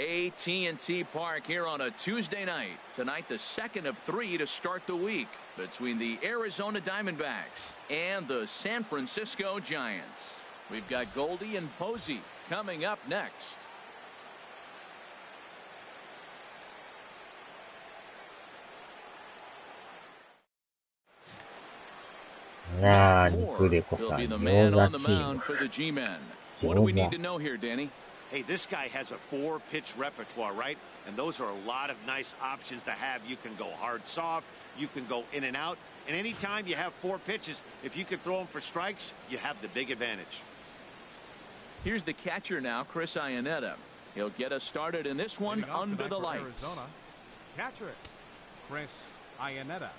AT&T Park here on a Tuesday night. Tonight, the second of 3 to start the week between the Arizona Diamondbacks and the San Francisco Giants. We've got Goldie and Posey coming up next. Moore will be the man on the mound for the G-men. What do we need to know here, Danny? Hey, this guy has a 4-pitch repertoire, right? And those are a lot of nice options to have. You can go hard, soft. You can go in and out. And anytime you have 4 pitches, if you can throw them for strikes, you have the big advantage. Here's the catcher now, Chris Iannetta. He'll get us started in this one under the lights. Arizona. Catcher, Chris Iannetta.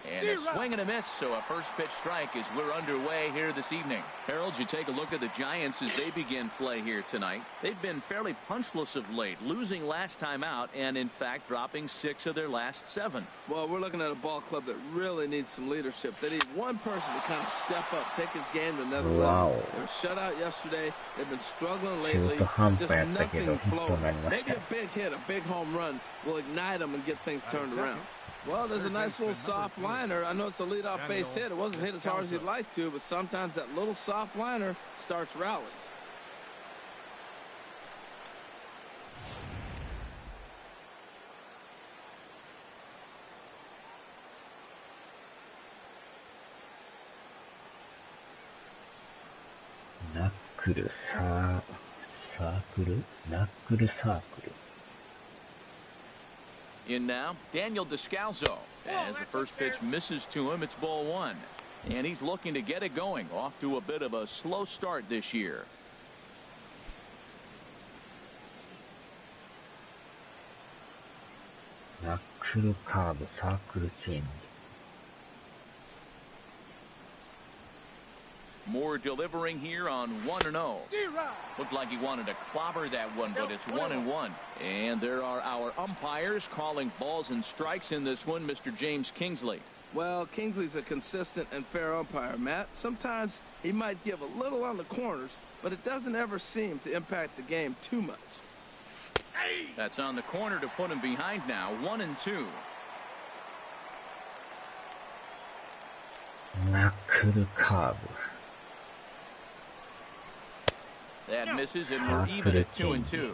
And a swing and a miss, so a first pitch strike as we're underway here this evening. Harold, you take a look at the Giants as they begin play here tonight. They've been fairly punchless of late, losing last time out and, in fact, dropping 6 of their last 7. Well, we're looking at a ball club that really needs some leadership. They need one person to kind of step up, take his game to another level. They were shut out yesterday. They've been struggling lately. Just nothing flowing. Maybe a big hit, a big home run will ignite them and get things turned around. Well, there's a nice little soft liner. I know it's a leadoff base hit. It wasn't hit as hard as he'd like to, but sometimes that little soft liner starts rallies. Knuckle circle. In now, Daniel Descalso. As the first pitch misses to him, it's ball 1. And he's looking to get it going. Off to a bit of a slow start this year. Knuckle curve, circle change. Moore delivering here on 1-0. Looked like he wanted to clobber that one, but it's 1-1. And there are our umpires calling balls and strikes in this one, Mr. James Kingsley. Well, Kingsley's a consistent and fair umpire, Matt. Sometimes he might give a little on the corners, but it doesn't ever seem to impact the game too much. That's on the corner to put him behind now, 1-2. Knuckle curve. That misses, and we're even at 2-2.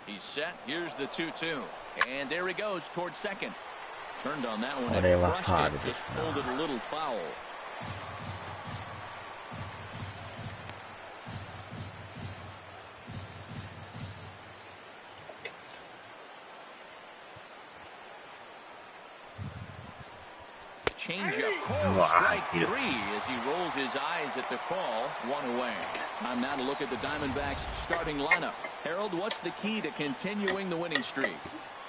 He's set. Here's the 2-2. And there he goes towards second. Turned on that one and crushed it. Just pulled it a little foul. Changeup, called strike 3 as he rolls his eyes at the call. 1 away. Time now to look at the Diamondbacks starting lineup. Harold, what's the key to continuing the winning streak?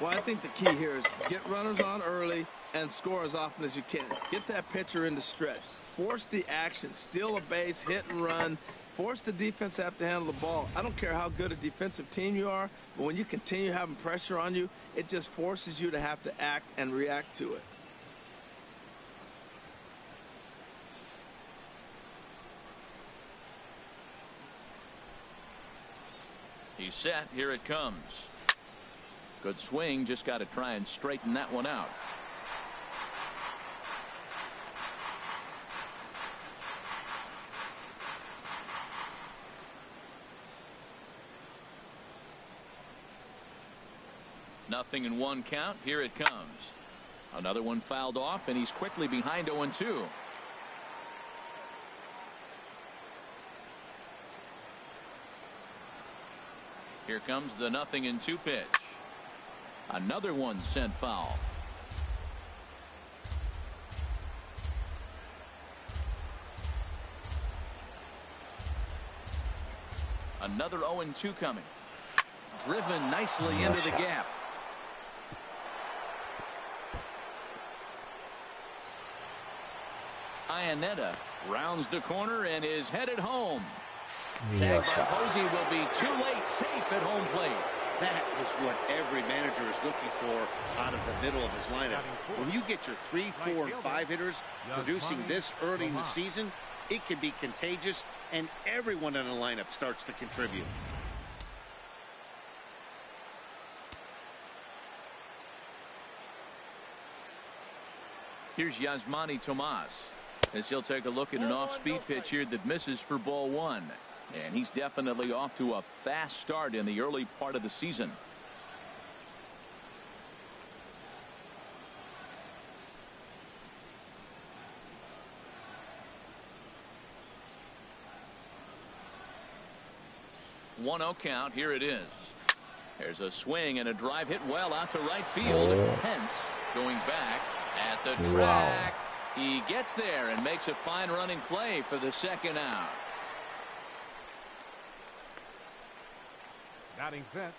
Well, I think the key here is get runners on early and score as often as you can. Get that pitcher into stretch. Force the action. Steal a base, hit and run. Force the defense to have to handle the ball. I don't care how good a defensive team you are, but when you continue having pressure on you, it just forces you to have to act and react to it. He's set. Here it comes. Good swing. Just got to try and straighten that one out. Nothing in 1 count. Here it comes. Another one fouled off, and he's quickly behind 0-2. Here comes the 0-2 pitch. Another one sent foul. Another 0-2 coming. Driven nicely into the gap. Iannetta rounds the corner and is headed home. Tagged by Posey will be too late, safe at home plate. That is what every manager is looking for out of the middle of his lineup. When you get your 3, 4, and 5 hitters producing this early in the season, it can be contagious, and everyone in the lineup starts to contribute. Here's Yasmani Tomas, as he'll take a look at an off-speed pitch here that misses for ball 1. And he's definitely off to a fast start in the early part of the season. One 0 count. Here it is. There's a swing and a drive hit well out to right field. Hence going back at the track. He gets there and makes a fine running play for the second out. Batting fifth,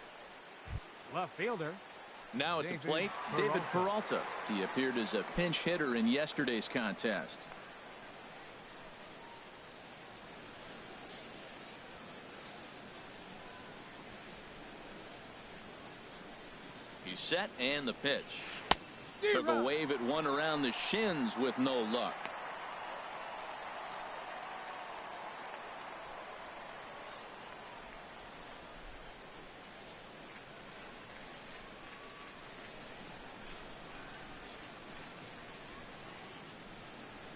left fielder. Now at the plate, David Peralta. He appeared as a pinch hitter in yesterday's contest. He's set, and the pitch. Took a wave at one around the shins with no luck.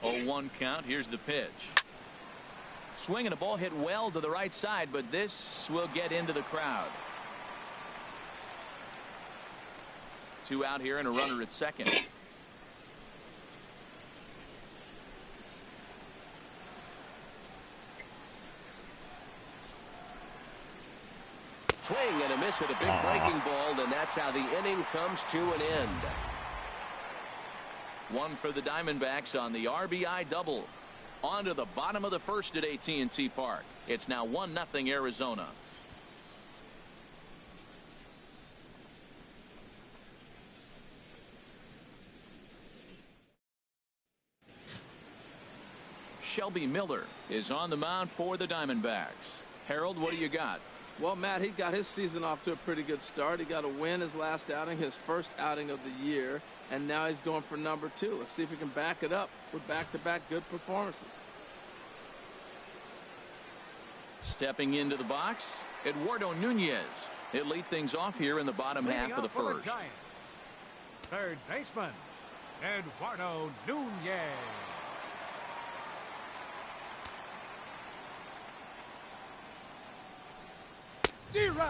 Oh, 1 count. Here's the pitch. Swing and a ball hit well to the right side, but this will get into the crowd. 2 out here and a runner at second. Swing and a miss at a big breaking ball, and that's how the inning comes to an end. 1 for the Diamondbacks on the RBI double. On to the bottom of the first at AT&T Park. It's now 1-0 Arizona. Shelby Miller is on the mound for the Diamondbacks. Harold, what do you got? Well, Matt, he got his season off to a pretty good start. He got a win his last outing, his first outing of the year, and now he's going for number 2. Let's see if he can back it up with back-to-back good performances. Stepping into the box, Eduardo Nunez. He'll lead things off here in the bottom half of the first. Third baseman, Eduardo Nunez.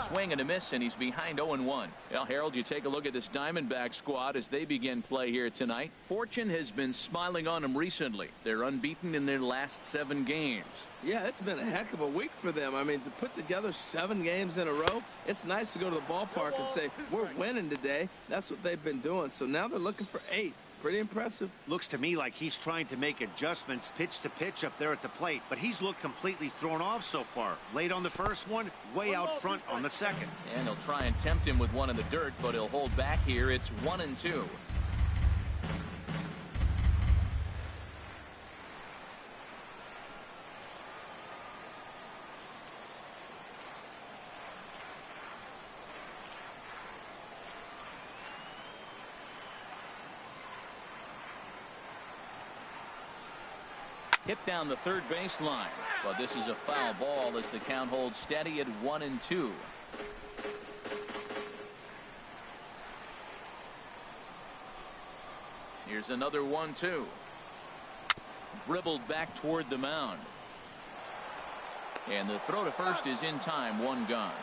Swing and a miss, and he's behind 0-1. Well, Harold, you take a look at this Diamondback squad as they begin play here tonight. Fortune has been smiling on them recently. They're unbeaten in their last 7 games. Yeah, it's been a heck of a week for them. I mean, to put together 7 games in a row, it's nice to go to the ballpark and say, we're winning today. That's what they've been doing. So now they're looking for 8. Pretty impressive. Looks to me like he's trying to make adjustments pitch to pitch up there at the plate, but he's looked completely thrown off so far. Late on the first one, way out front on the second. And he'll try and tempt him with one in the dirt, but he'll hold back here. It's 1-2. Hit down the third baseline, but this is a foul ball as the count holds steady at 1-2. Here's another 1-2. Dribbled back toward the mound. And the throw to first is in time. 1 gone.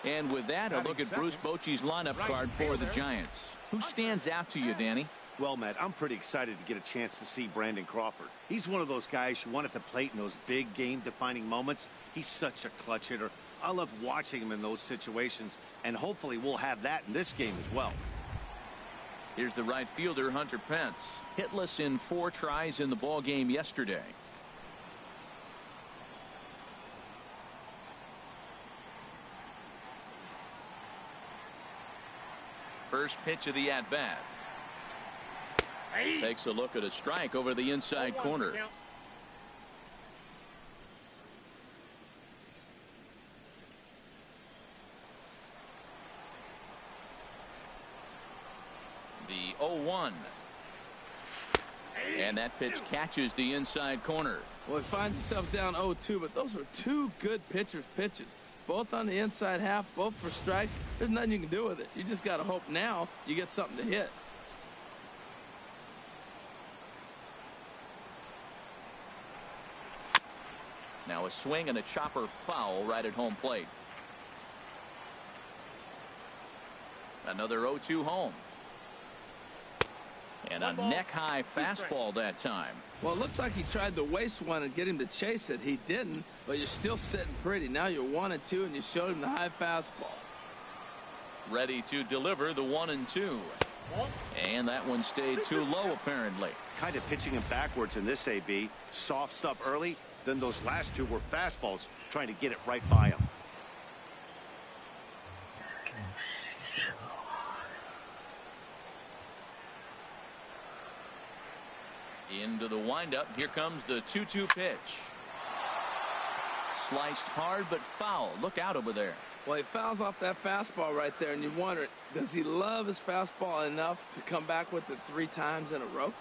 And with that, a look at Bruce Bochy's lineup card for the Giants. Who stands out to you, Danny? Well, Matt, I'm pretty excited to get a chance to see Brandon Crawford. He's one of those guys you want at the plate in those big game-defining moments. He's such a clutch hitter. I love watching him in those situations, and hopefully we'll have that in this game as well. Here's the right fielder, Hunter Pence. Hitless in 4 tries in the ball game yesterday. First pitch of the at-bat. Takes a look at a strike over the inside corner. The 0-1. And that pitch catches the inside corner. Well, he finds himself down 0-2, but those are two good pitchers' pitches. Both on the inside half, both for strikes. There's nothing you can do with it. You just got to hope now you get something to hit. Now a swing and a chopper foul right at home plate. Another 0-2 home. And a neck-high fastball that time. Well, it looks like he tried to waste one and get him to chase it. He didn't, but you're still sitting pretty. Now you're 1-2, and you showed him the high fastball. Ready to deliver the 1-2. And that one stayed too low, apparently. Kind of pitching him backwards in this AB. Soft stuff early, then those last two were fastballs, trying to get it right by him. Into the windup. Here comes the 2-2 pitch. Sliced hard but foul. Look out over there. Well, he fouls off that fastball right there, and you wonder, does he love his fastball enough to come back with it 3 times in a row?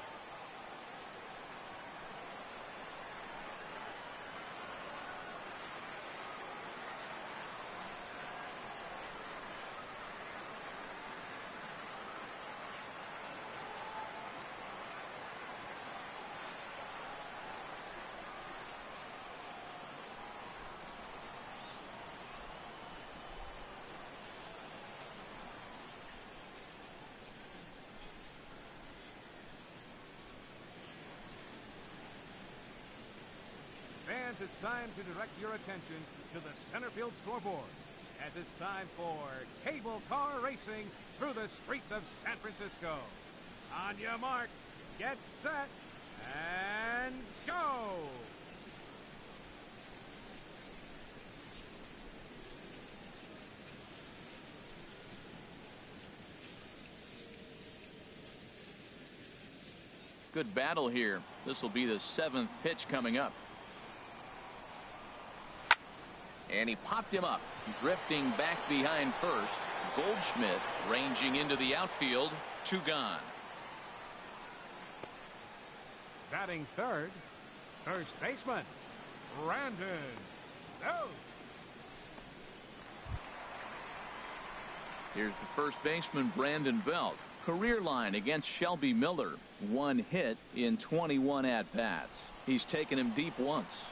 Fans, it's time to direct your attention to the center field scoreboard, as it's time for cable car racing through the streets of San Francisco. On your mark, get set, and go! Good battle here. This will be the 7th pitch coming up. And he popped him up, drifting back behind first. Goldschmidt ranging into the outfield. 2 gone. Batting third, first baseman, Brandon Belt. Here's the first baseman, Brandon Belt. Career line against Shelby Miller. 1 hit in 21 at-bats. He's taken him deep once.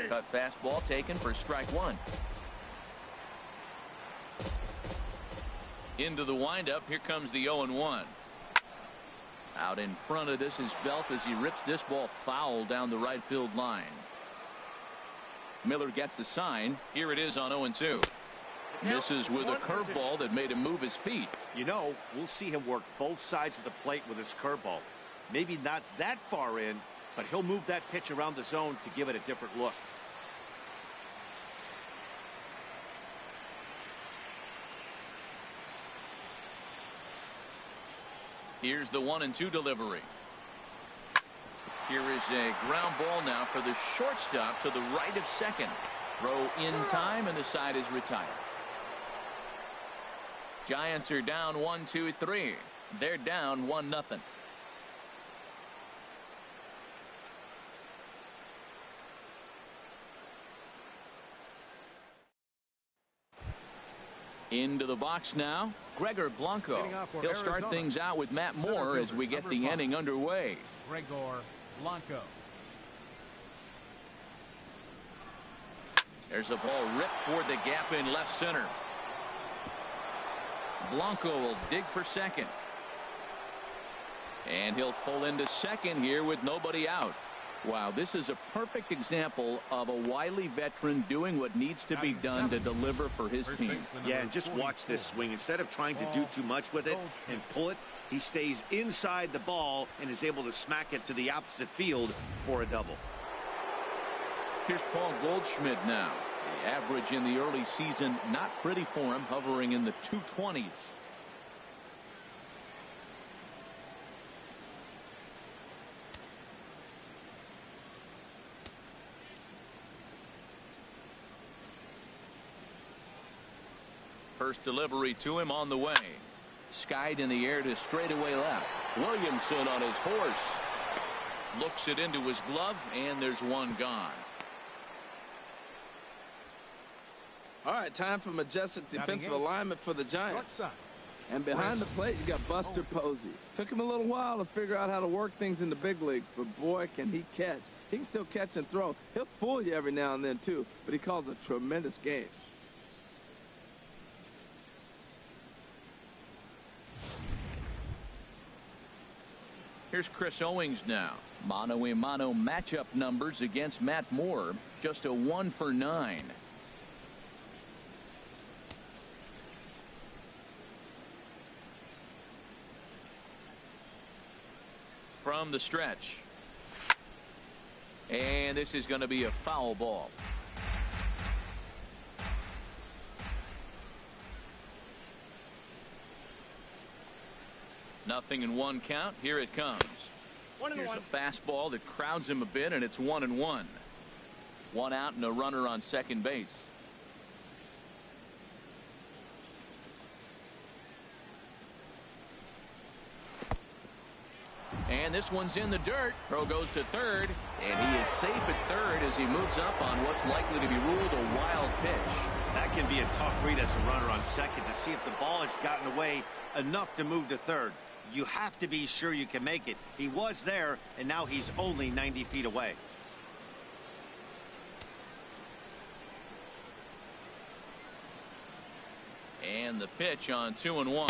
Cut fastball taken for strike 1. Into the windup. Here comes the 0-1. Out in front of this is Belt as he rips this ball foul down the right field line. Miller gets the sign. Here it is on 0-2. Misses with a curveball that made him move his feet. You know, we'll see him work both sides of the plate with his curveball. Maybe not that far in, but he'll move that pitch around the zone to give it a different look. Here's the 1-2 delivery. Here is a ground ball now for the shortstop to the right of second. Throw in time, and the side is retired. Giants are down 1-2-3. They're down 1-0. Into the box now, Gregor Blanco. He'll start things out with Matt Moore as we get the inning underway. Gregor Blanco. There's a ball ripped toward the gap in left center. Blanco will dig for second. And he'll pull into second here with nobody out. Wow, this is a perfect example of a wily veteran doing what needs to be done to deliver for his team. Yeah, and just watch this swing. Instead of trying to do too much with it and pull it, he stays inside the ball and is able to smack it to the opposite field for a double. Here's Paul Goldschmidt now. The average in the early season, not pretty for him, hovering in the 220s. First delivery to him on the way. Skied in the air to straightaway left. Williamson on his horse. Looks it into his glove, and there's one gone. All right, time for majestic defensive alignment for the Giants. And behind the plate, you got Buster Posey. Took him a little while to figure out how to work things in the big leagues, but boy, can he catch. He can still catch and throw. He'll fool you every now and then, too, but he calls a tremendous game. Here's Chris Owings now. Mano-a-mano matchup numbers against Matt Moore. Just a 1 for 9. From the stretch. And this is going to be a foul ball. Nothing in one count. Here it comes. Here's a fastball that crowds him a bit, and it's 1-1. One out and a runner on second base. And this one's in the dirt. Throw goes to third, and he is safe at third as he moves up on what's likely to be ruled a wild pitch. That can be a tough read as a runner on second to see if the ball has gotten away enough to move to third. You have to be sure you can make it. He was there, and now he's only 90 feet away. And the pitch on 2-1.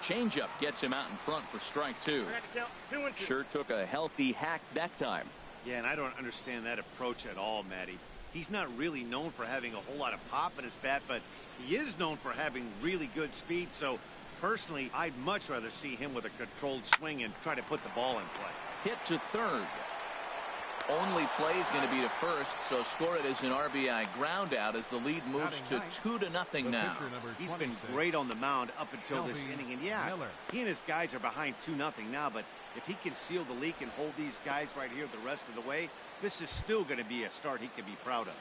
Changeup gets him out in front for strike 2. Sure took a healthy hack that time. Yeah, and I don't understand that approach at all, Matty. He's not really known for having a whole lot of pop in his bat, but he is known for having really good speed. So personally, I'd much rather see him with a controlled swing and try to put the ball in play. Hit to third. Only play is going to be to first, so score it as an RBI ground out as the lead moves to 2-0 now. He's been great on the mound up until this inning, and yeah, he and his guys are behind 2-0 now, but if he can seal the leak and hold these guys right here the rest of the way, this is still going to be a start he can be proud of.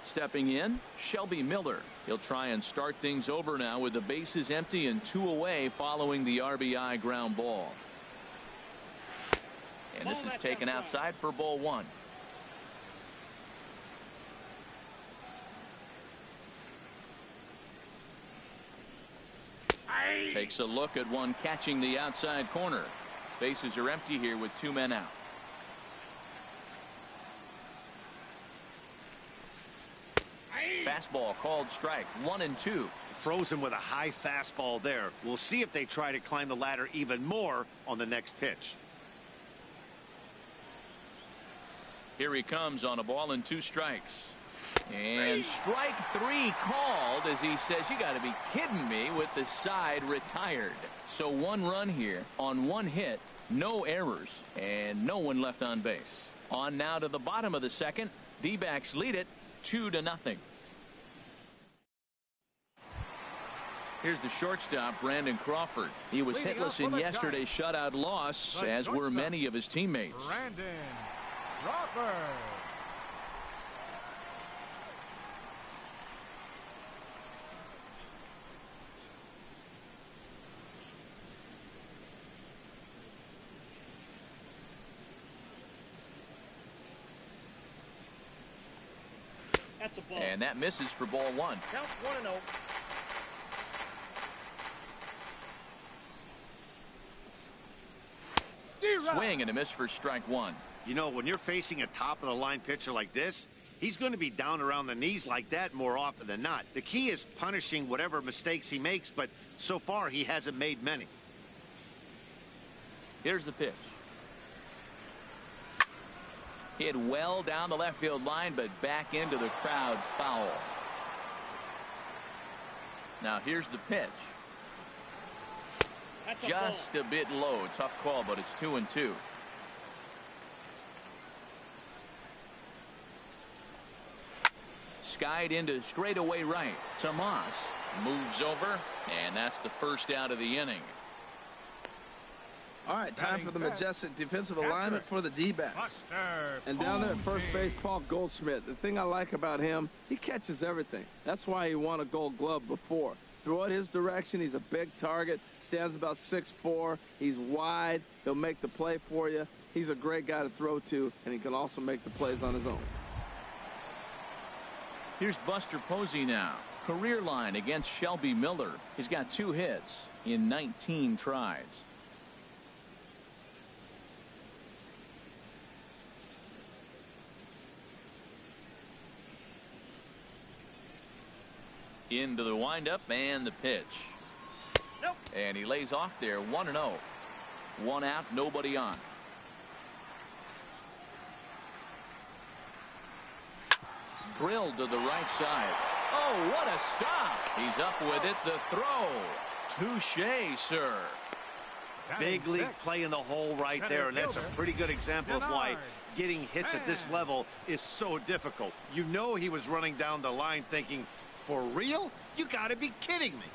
Stepping in, Shelby Miller. He'll try and start things over now with the bases empty and 2 away following the RBI ground ball. And this is taken outside for ball 1. Takes a look at one catching the outside corner. Bases are empty here with 2 men out. Fastball called strike. 1-2. Froze him with a high fastball there. We'll see if they try to climb the ladder even more on the next pitch. Here he comes on a ball and 2 strikes. And strike 3 called as he says, you got to be kidding me, with the side retired. So 1 run here on 1 hit, no errors, and no one left on base. On now to the bottom of the second. D-backs lead it 2-0. Here's the shortstop, Brandon Crawford. He was hitless in yesterday's shutout loss, as were many of his teammates. Brandon Crawford. That's a ball. And that misses for ball 1. Counts 1-0. Swing and a miss for strike 1. You know, when you're facing a top-of-the-line pitcher like this, he's going to be down around the knees like that more often than not. The key is punishing whatever mistakes he makes, but so far he hasn't made many. Here's the pitch. Hit well down the left field line, but back into the crowd, foul. Now here's the pitch. Just a bit low. Tough call, but it's 2-2. Skied into straightaway right. Tomas moves over, and that's the first out of the inning. All right, time for the majestic defensive alignment for the D-backs. And down there at first base, Paul Goldschmidt. The thing I like about him, he catches everything. That's why he won a Gold Glove before. Throw it his direction. He's a big target. Stands about 6'4". He's wide. He'll make the play for you. He's a great guy to throw to, and he can also make the plays on his own. Here's Buster Posey now. Career line against Shelby Miller. He's got 2 hits in 19 tries. Into the windup and the pitch. Nope. And he lays off there 1-0. 1 out, nobody on. Drilled to the right side. Oh, what a stop. He's up with it. The throw. Touche, sir. Big league play in the hole right there, and that's a pretty good example of why getting hits at this level is so difficult. You know he was running down the line thinking, for real? You gotta be kidding me.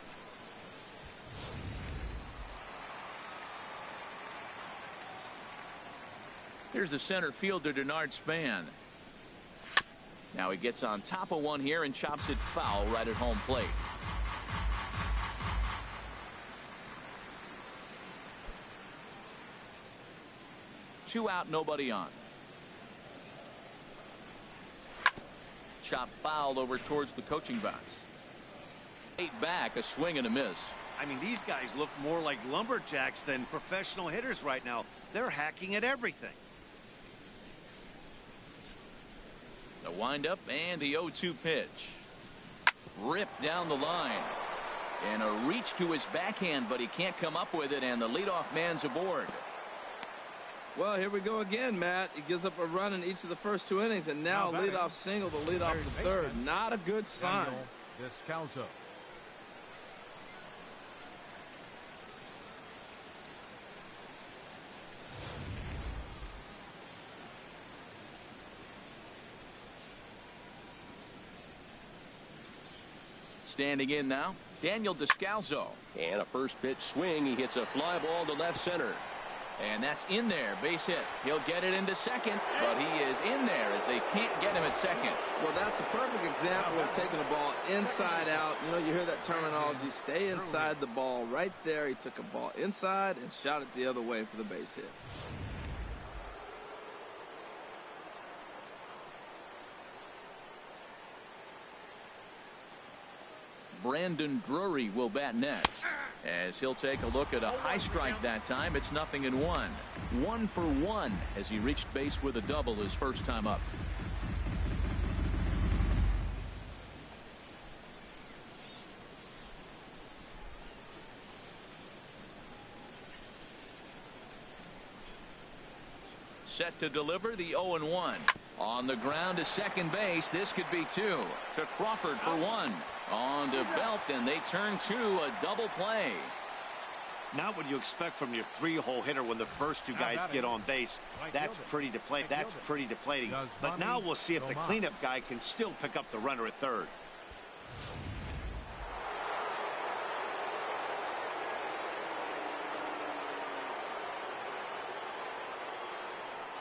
Here's the center fielder, Denard Span. Now he gets on top of one here and chops it foul right at home plate. Two out, nobody on. Chop fouled over towards the coaching box. 8 back, a swing and a miss. I mean, these guys look more like lumberjacks than professional hitters right now. They're hacking at everything. The windup and the 0-2 pitch. Ripped down the line. And a reach to his backhand, but he can't come up with it, and the leadoff man's aboard. Well, here we go again, Matt. He gives up a run in each of the first 2 innings, and now a leadoff single to lead off the third. Not a good sign. Descalzo. Standing in now, Daniel Descalzo. And a first pitch swing. He hits a fly ball to left center. And that's in there, base hit. He'll get it into second, but he is in there as they can't get him at second. Well, that's a perfect example of taking the ball inside out. You know, you hear that terminology, stay inside the ball. Right there, he took a ball inside and shot it the other way for the base hit. Brandon Drury will bat next, as he'll take a look at a high strike that time. It's 0-1. 1 for 1 as he reached base with a double his first time up. Set to deliver the 0-1. On the ground to second base. This could be 2. To Crawford for 1. On to Belt, and they turn to a double play. Not what you expect from your 3-hole hitter when the first 2 guys get on base. That's pretty deflating. But now we'll see if the cleanup guy can still pick up the runner at third.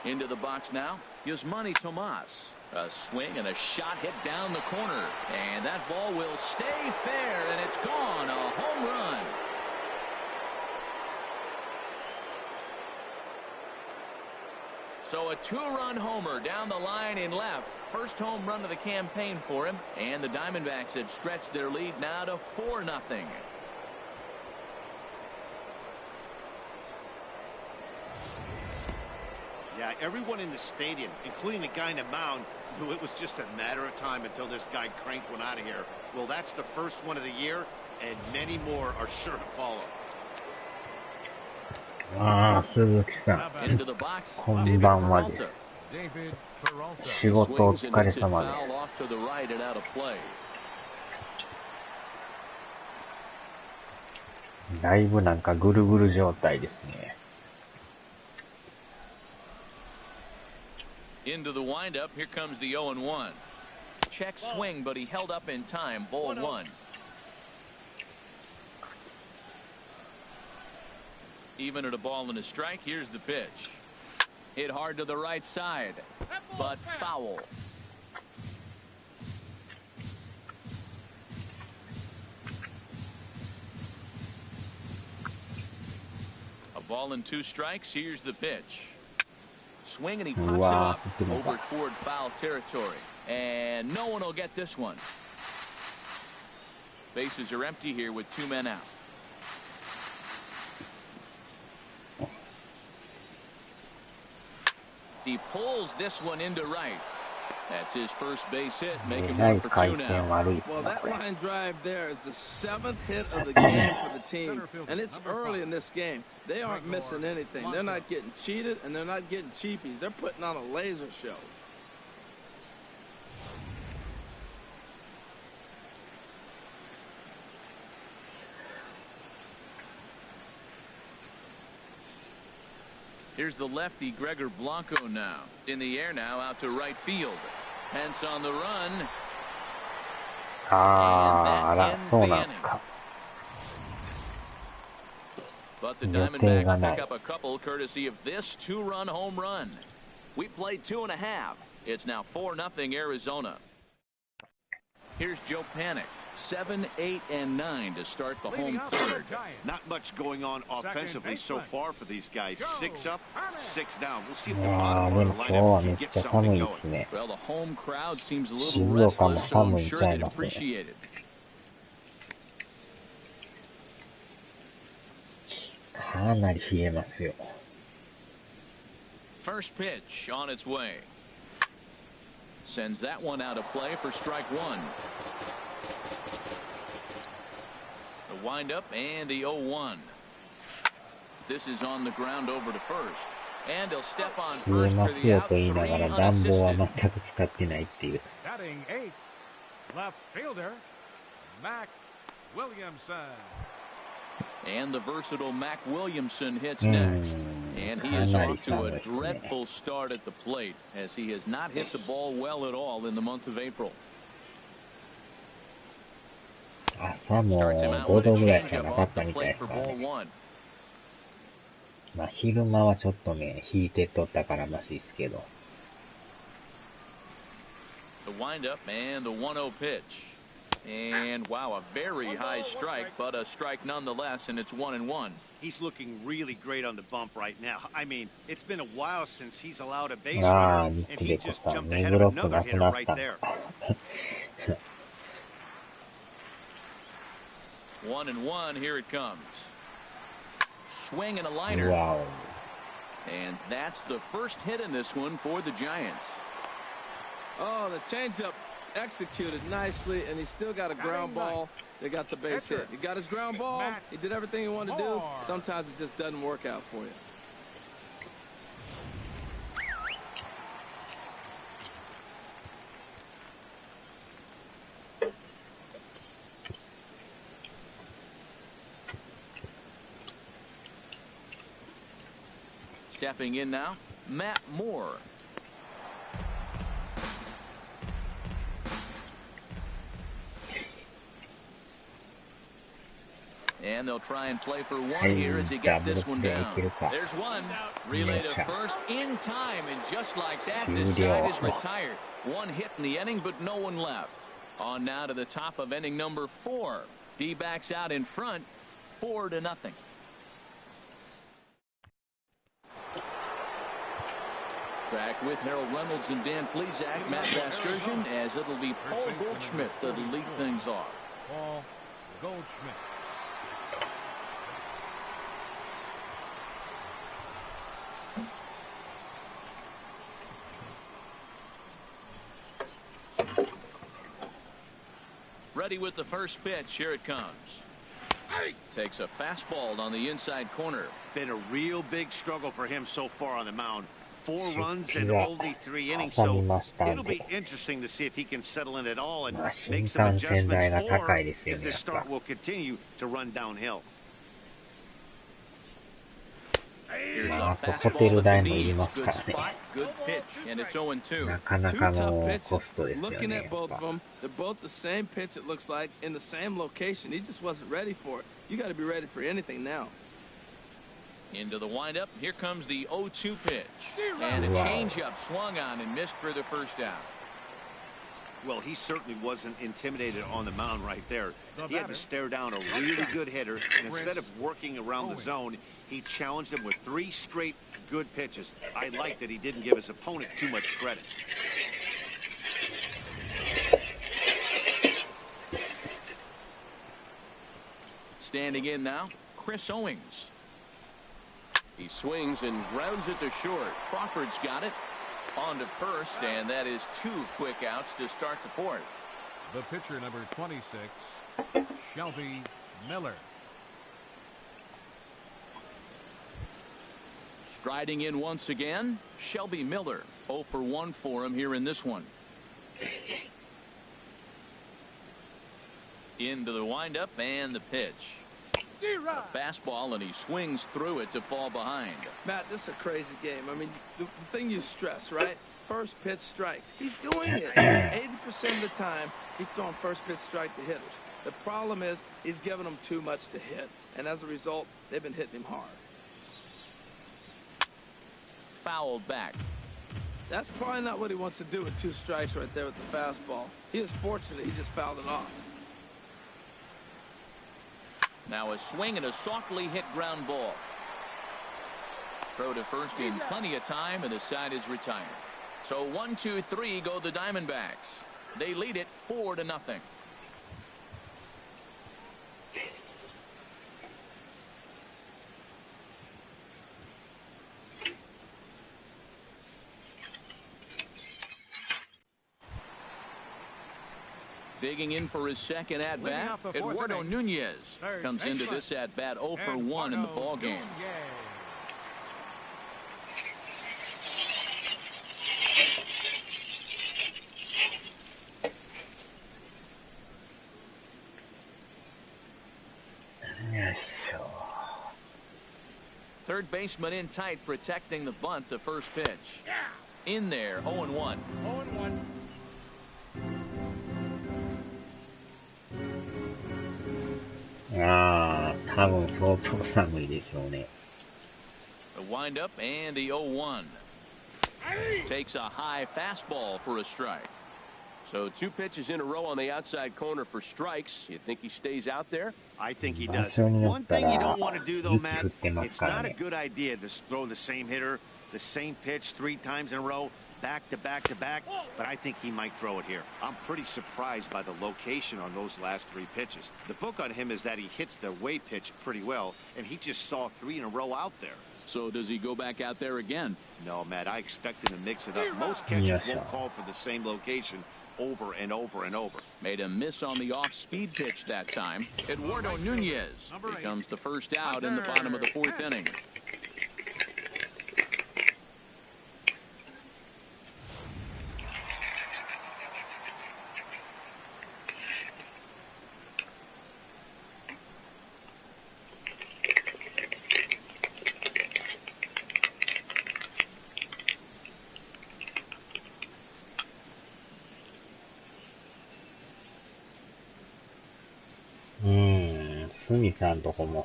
Into the box now, Yasmani Tomas. A swing and a shot hit down the corner. And that ball will stay fair, and it's gone. A home run. So a 2-run homer down the line in left. First home run of the campaign for him. And the Diamondbacks have stretched their lead now to 4-0. Yeah, everyone in the stadium, including the guy in the mound, knew it was just a matter of time until this guy cranked one out of here. Well, that's the first one of the year, and many more are sure to follow. 鈴木さん、こんばんはです。David Peralta. 仕事お Swings 疲 and れ hits it 様で foul off to the right and out of play. す。だいぶなんかぐるぐる状態ですね。Into the windup. Here comes the 0-1. Check swing, but he held up in time. Ball one. Even at a ball and a strike. Here's the pitch. Hit hard to the right side, but foul. A ball and 2 strikes. Here's the pitch. Swing and he pops it up over toward foul territory. And no one will get this one. Bases are empty here with 2 men out. He pulls this one into right. That's his first base hit, making 1 for 2 now. Well, that line drive there is the 7th hit of the game for the team, and it's early in this game. They aren't missing anything. They're not getting cheated, and they're not getting cheapies. They're putting on a laser show. Here's the lefty, Gregor Blanco now. In the air now, out to right field. Hence on the run. あら、そうなんですか。 But the Diamondbacks pick up a couple courtesy of this 2-run home run. We played 2.5. It's now 4-0 Arizona. Here's Joe Panic. 7, 8, and 9 to start the home third. Not much going on offensively so far for these guys. 6 up, 6 down. We'll see if the bottom part of the lineup can get something going. Well, the home crowd seems a little restless, so I'm sure they'd appreciate it. かなり冷えますよ。 First pitch on its way. Sends that one out of play for strike 1. The windup and the 0-1. This is on the ground over to first. And he'll step on 冷え first ま for す the よ out, と言いな 3 がら暖房は unassisted. 全く使ってないっていう。 Batting 8th, left fielder, Mac Williamson. And the versatile Mac Williamson hits next. And he is off to a dreadful start at the plate, as he has not hit the ball well at all in the month of April. 朝も Starts him out 5 with 度 a ぐらいしか changeup なか off った the みたい plate です for から ball ね。 1. まあ昼間はちょっとね、引いて取ったからマシですけど。 The windup and the 1-0 pitch. And wow, a very high strike, but a strike nonetheless, and it's 1-1. He's looking really great on the bump right now. I mean, it's been a while since he's allowed a base ああ、 runner, ニ and ック he でこ just さ、 jumped 目 ahead 黒 of く another なく hitter なっ right たの there. か。1-1, here it comes. Swing and a liner. わお。 And that's the first hit in this one for the Giants. Oh, the changeup executed nicely, and he still got a ground ball. They got the base hit. He got his ground ball. He did everything he wanted to do. Sometimes it just doesn't work out for you. Stepping in now, Matt Moore. And they'll try and play for one here as he gets this one down. There's one. Relay to first in time, and just like that, this side is retired. One hit in the inning, but no one left. On now to the top of inning number 4. D-backs out in front, 4-0. Back with Harold Reynolds and Dan Plesac, Matt Vasgersian, as it'll be Paul Goldschmidt that'll lead things off. Paul Goldschmidt. Ready with the first pitch. Here it comes. Takes a fastball on the inside corner. Been a real big struggle for him so far on the mound. 4 runs in only 3 innings, so it'll be interesting to see if he can settle in at all and make some adjustments, or if the start will continue to run downhill. Here's a fastball with the knees. Good spot, good pitch, and it's 0-2. なかなかのコストですよ Looking ね。 at both of them, they're both the same pitch, it looks like, in the same location. He just wasn't ready for it. You got to be ready for anything now. Into the windup. Here comes the 0-2 pitch. And a changeup swung on and missed for the first out. Well, he certainly wasn't intimidated on the mound right there. He had to stare down a really good hitter, and instead of working around the zone, he challenged him with 3 straight good pitches. I like that he didn't give his opponent too much credit. Standing in now, Chris Owings. He swings and grounds it to short. Crawford's got it. On to first, and that is 2 quick outs to start the 4th. The pitcher, number 26, Shelby Miller. Striding in once again, Shelby Miller. 0 for 1 for him here in this one. Into the windup and the pitch. A fastball, and he swings through it to fall behind. Matt, this is a crazy game. I mean, the thing you stress, right? First pitch strikes. He's doing it. 80% of the time, he's throwing first pitch strike to hitters. The problem is he's giving them too much to hit, and as a result, they've been hitting him hard. Fouled back. That's probably not what he wants to do with 2 strikes right there with the fastball. He is fortunate he just fouled it off. Now a swing and a softly hit ground ball. Throw to first in plenty of time, and the side is retired. So 1, 2, 3 go the Diamondbacks. They lead it 4-0. Digging in for his second at-bat, Eduardo Nunez comes into this at-bat 0 for 1 in the ballgame. Third baseman in tight, protecting the bunt, the first pitch. In there, 0-1. 0-1.多分相当寒いでしょうね。The windup and the 0-1. Takes a high fastball for a strike. So 2 pitches in a row on the outside corner for strikes. You think he stays out there? I think he does. One thing you don't want to do, though, Matt, it's not a good idea to throw the same hitter, the same pitch 3 times in a row, back to back to back, but I think he might throw it here. I'm pretty surprised by the location on those last 3 pitches. The book on him is that he hits the away pitch pretty well, and he just saw 3 in a row out there. So does he go back out there again? No, Matt, I expect him to mix it up. Most catchers won't call for the same location over and over and over. Made a miss on the off-speed pitch that time. Eduardo Nunez becomes the first out in the bottom of the 4th inning.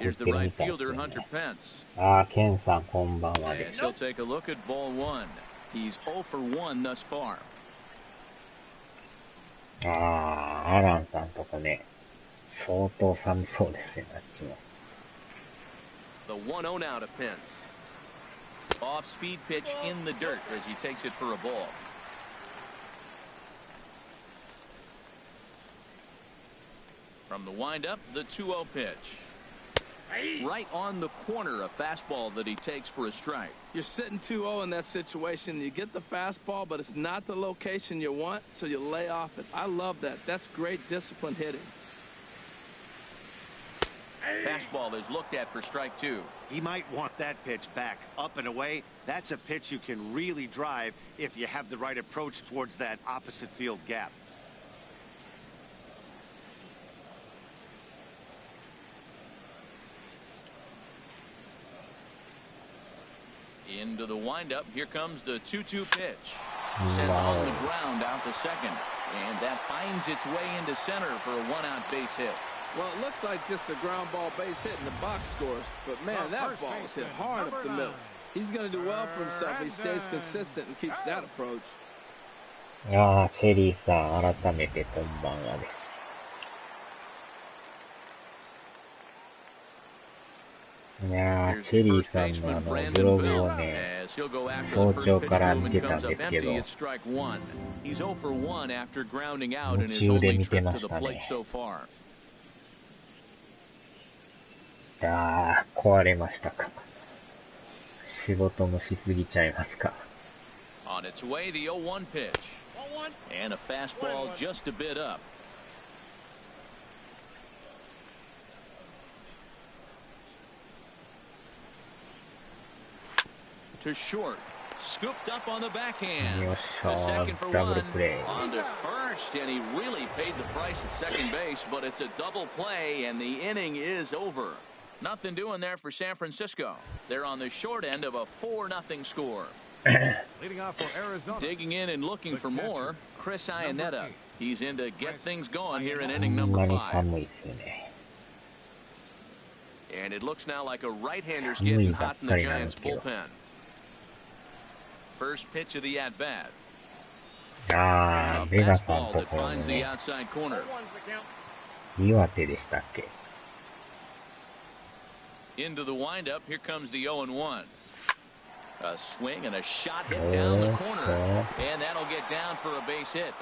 Here's the right fielder, Hunter Pence. ケンさんこんばんは And he'll take a look at ball 1. He's 0 for 1 thus far. アランさんとこね、相当寒そうですよ、あっちも。The 1-0 now to Pence. Off-speed pitch in the dirt as he takes it for a ball. From the windup, the 2-0 pitch. Right on the corner, a fastball that he takes for a strike. You're sitting 2-0 in that situation. You get the fastball, but it's not the location you want, so you lay off it. I love that. That's great disciplined hitting. Fastball is looked at for strike 2. He might want that pitch back, up and away. That's a pitch you can really drive if you have the right approach towards that opposite field gap. Into the windup. Here comes the 2-2 pitch. Sent on the ground out to second. And that finds its way into center for a one-out base hit. Well, it looks like just a ground ball base hit and the box scores. But, man, that ball is hit hard up the middle. He's going to do well for himself. He stays consistent and keeps that approach. いやー、シェリーさん、改めてこんばんはです。いやー、シェリーさんのブログをね、早朝から見てたんですけど、夢中で見てましたね。いやー、壊れましたか。仕事もしすぎちゃいますか。On its way, the 0-1 pitch. And a fastball just a bit up. To short. Scooped up on the backhand. The second for one. On to first, and he really paid the price at second base, but it's a double play, and the inning is over. Nothing doing there for San Francisco. They're on the short end of a 4-0 score. Leading off for Arizona. Digging in and looking for more, Chris Iannetta. He's in to get things going here in inning number 5. And it looks now like a right-hander's getting hot in the Giants bullpen. First pitch of the at-bat. あー、ベガさんところのね、岩手でしたっけ。Into the windup, here comes the 0-1. A swing and a shot hit down the corner. And that'll get down for a base hit.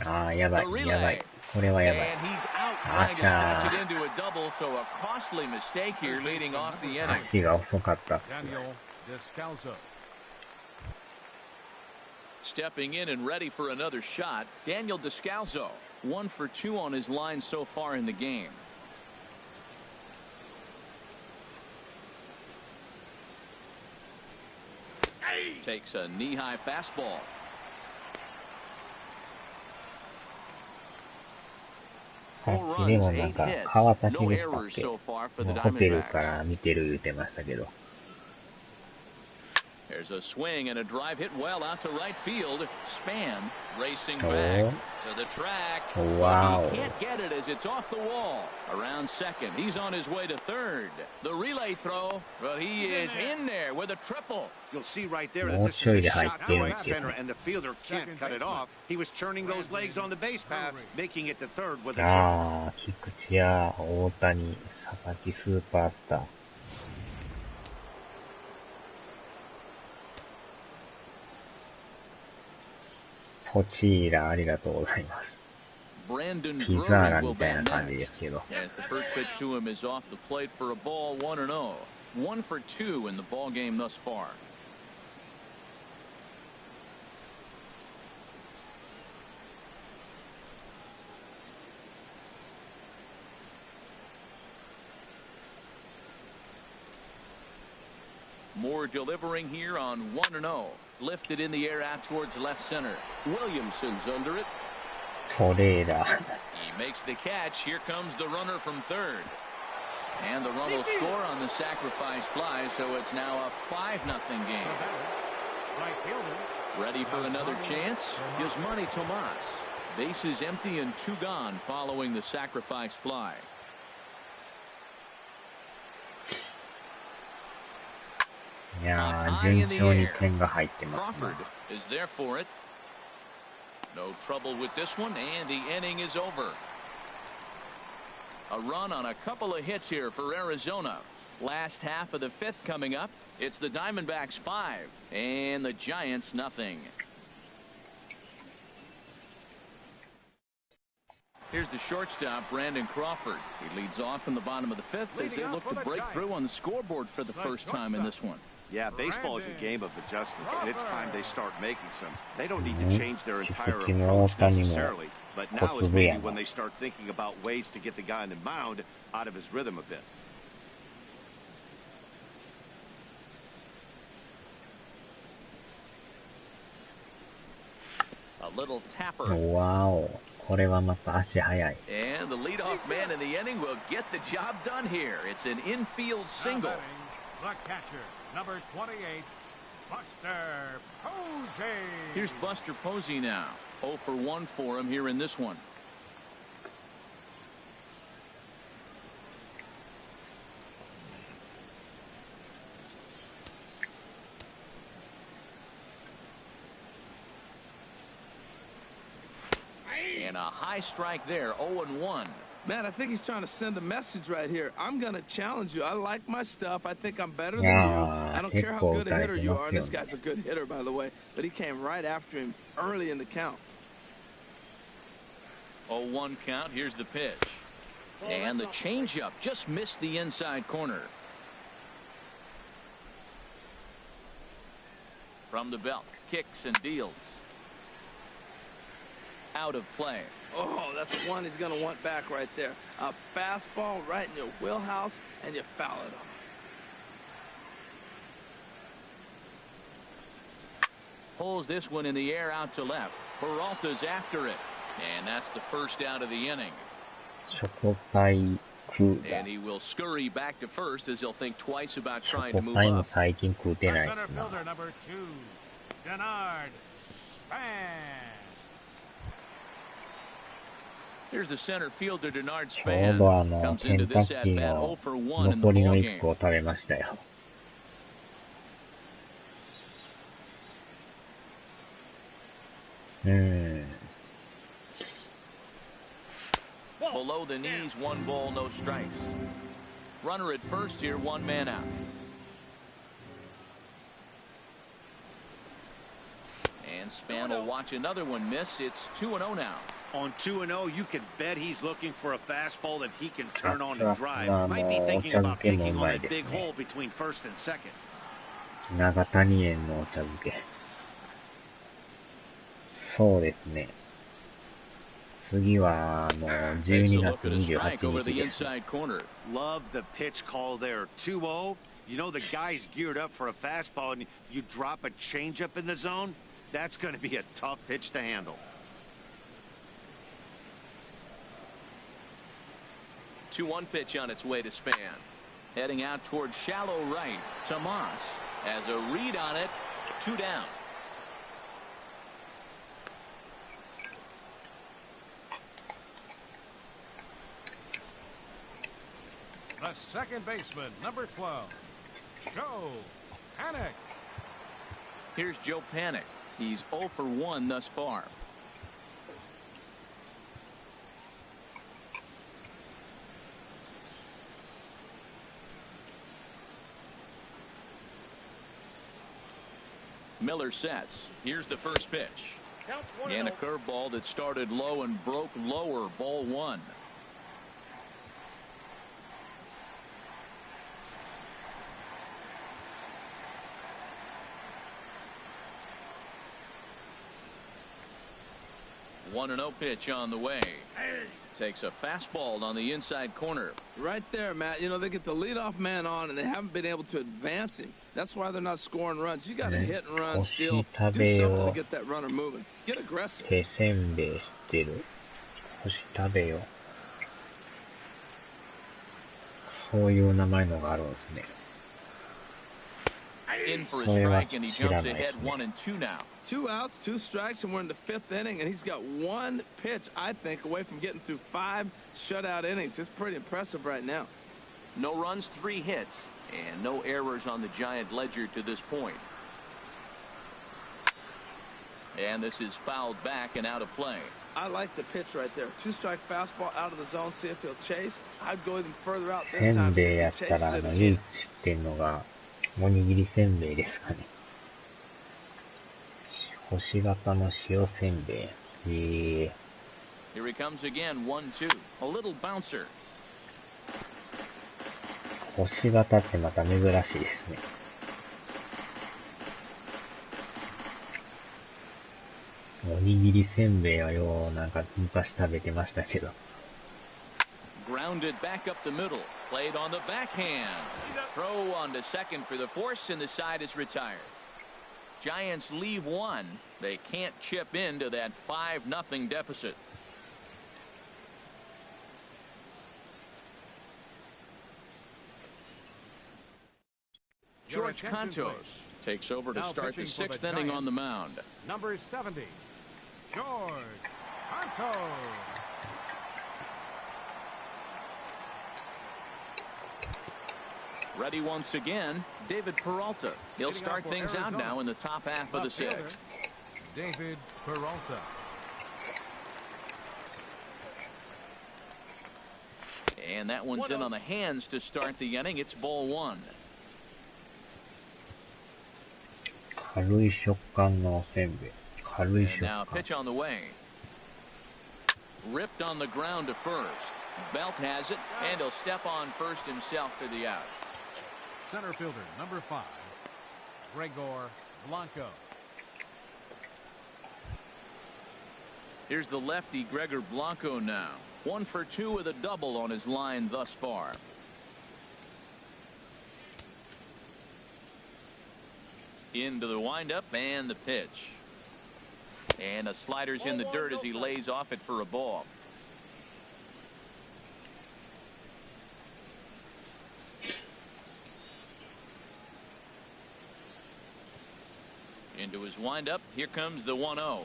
あー、やばい、やばい。これはやばい。 And he's out trying to snatch it into a double, so a costly mistake here leading off the inning. 足が遅かったっす。Stepping in and ready for another shot, Daniel Descalso. 1 for 2 on his line so far in the game. Takes a knee-high fastball. Four runs, 8 hits. No errors so far for the Diamondbacks. There's a swing and a drive hit well out to right field. Span racing back to the track. Wow. But he can't get it as it's off the wall. Around second. He's on his way to third. The relay throw, but he is in there with a triple. You'll see right there that this is a shot to right center, and the fielder can't cut it off. He was churning those legs on the base paths, making it to third with a triple. あー、菊池や大谷、佐々木スーパースター。ポチーラ、ありがとうございます。ピザーラみたいな感じですけど。As the first pitch to him is off the plate for a ball, 1-0. 1 for 2 in the ball game thus far. Moore delivering here on 1-0. Lifted in the air out towards left center. Williamson's under it. Torreira. He makes the catch. Here comes the runner from third. And the run will score on the sacrifice fly, so it's now a 5-0 game. Ready for another chance? Yasmani Tomas. Bases empty and 2 gone following the sacrifice fly. Crawford is there for it. No trouble with this one, and the inning is over. A run on a couple of hits here for Arizona. Last half of the 5th coming up. It's the Diamondbacks 5 and the Giants nothing. Here's the shortstop, Brandon Crawford. He leads off in the bottom of the 5th as they look to break through on the scoreboard for the first time in this one. Yeah, baseball is a game of adjustments, and it's time they start making some. They don't need to change their entire approach necessarily. But now is maybe when they start thinking about ways to get the guy on the mound out of his rhythm a bit. A little tapper. Wow. これはまた足速い。 And the leadoff man in the inning will get the job done here. It's an infield single. The catcher, number 28, Buster Posey. Here's Buster Posey now. 0 for 1 for him here in this one. And a high strike there, 0-1. Man, I think he's trying to send a message right here. I'm going to challenge you. I like my stuff. I think I'm better than you. I don't care how good a hitter you are. This guy's a good hitter, by the way. But he came right after him early in the count. 0-1 count. Here's the pitch. And the changeup just missed the inside corner. From the belt, kicks and deals. Out of play. Oh, that's one he's going to want back right there. A fastball right in your wheelhouse, and you foul it off. Pulls this one in the air out to left. Peralta's after it. And that's the first out of the inning. And he will scurry back to first as he'll think twice about trying to move up. Center fielder number 2, Denard Span. Here's the center fielder, Denard Span. Comes into this at bat 0 for 1 in the ballgame. Below the knees, 1 ball, no strikes. Runner at first here, 1 man out. And Span will watch another one miss. It's 2-0 now. On 2-0, you can bet he's looking for a fastball that he can turn on and drive. Might be thinking about picking on that big hole between first and second. 長谷園のお茶漬け。そうですね。次は12月28日です。Love the pitch call there. 2-0. You know the guy's geared up for a fastball, and you drop a changeup in the zone. That's going to be a tough pitch to handle. 2-1 pitch on its way to Span. Heading out towards shallow right. Tomas has a read on it. 2 down. The second baseman, number 12, Joe Panic. Here's Joe Panic. He's 0 for 1 thus far. Miller sets. Here's the first pitch. And a curveball that started low and broke lower. Ball 1. One 1-0 pitch on the way. Takes a fastball on the inside corner. Right there, Matt. You know, they get the leadoff man on, and they haven't been able to advance him. That's why they're not scoring runs. You got to hit and run, steal, do something to get that runner moving. Get aggressive. 手せんべい知ってる？星食べよ。そういう名前のがあるんですね。In for a strike, and he jumps ahead 1-2 now. 2 outs, 2 strikes, and we're in the 5th inning, and he's got 1 pitch, I think, away from getting through 5 shutout innings. It's pretty impressive right now. No runs, 3 hits, and no errors on the Giant ledger to this point. And this is fouled back and out of play. I like the pitch right there. 2-strike fastball out of the zone, see if he'll chase. I'd go even further out this time. せんべいやったら唯一知ってんのがおにぎりせんべいですかね。星型の塩せんべい。Here he comes again, 1-2. A little bouncer. 星型ってまた珍しいですね。 2おにぎりせんべいはようなんか昔食べてましたけど。Grounded back up the middle. Played on the backhand. Throw on to second for the force, and the side is retired. Giants leave one. They can't chip into that 5-0 deficit. George Contos takes over to start the 6th inning on the mound. Number 70, George Contos. Ready once again, David Peralta. He'll start things out now in the top half of the 6th. David Peralta. And that one's in on the hands to start the inning. It's ball 1. 軽い食感のせんべい。軽い食 Now a 感。 pitch on the way. Ripped on the ground to first. Belt has it, and he'll step on first himself for the out. Center fielder, number 5, Gregor Blanco. Here's the lefty, Gregor Blanco now. 1 for 2 with a double on his line thus far. Into the windup and the pitch. And a slider's in the dirt as he lays off it for a ball. Into his windup. Here comes the 1-0.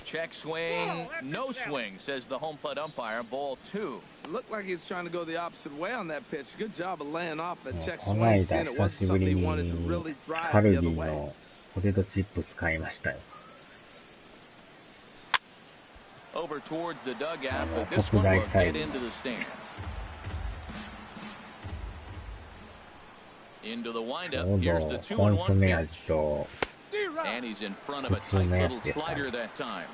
Check swing. No swing, says the home plate umpire. Ball 2. It looked like he was trying to go the opposite way on that pitch. Good job of laying off that check この swing. 間 Seeing it 久 wasn't しぶ something り he に wanted to really カ drive ル the ビ other ー way. のポテトチップス買いましたよ。Over towards the dugout, but this 特 one 大 will サイ get ズ。 into the stands. Into the ち windup. ょう Here's ど the コンソ 2-1 メ pitch. 味と And he's in front of a 普通 tight のや little つですか slider ね。 that time.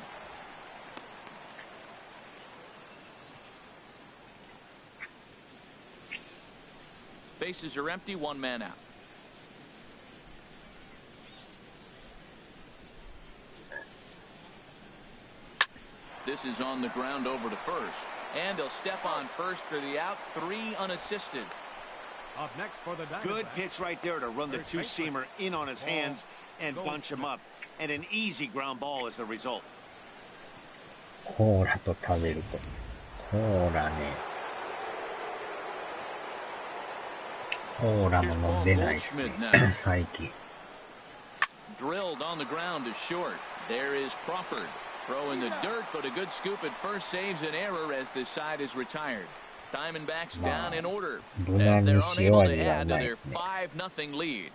Bases are empty, 1 man out. This is on the ground over to first. And he'll step on first for the out. 3 unassisted. Up next for the Diamondbacks. Good pitch right there to run the two-seamer in on his hands and bunch him up. And an easy ground ball as the result. コーラと食べると。コーラね。コーラも飲んでないですね。最近。Drilled on the ground to short. There is Crawford. Throw in the dirt, but a good scoop at first saves an error as this side is retired. Diamondbacks down in order as they're unable to add to their 5-0 lead.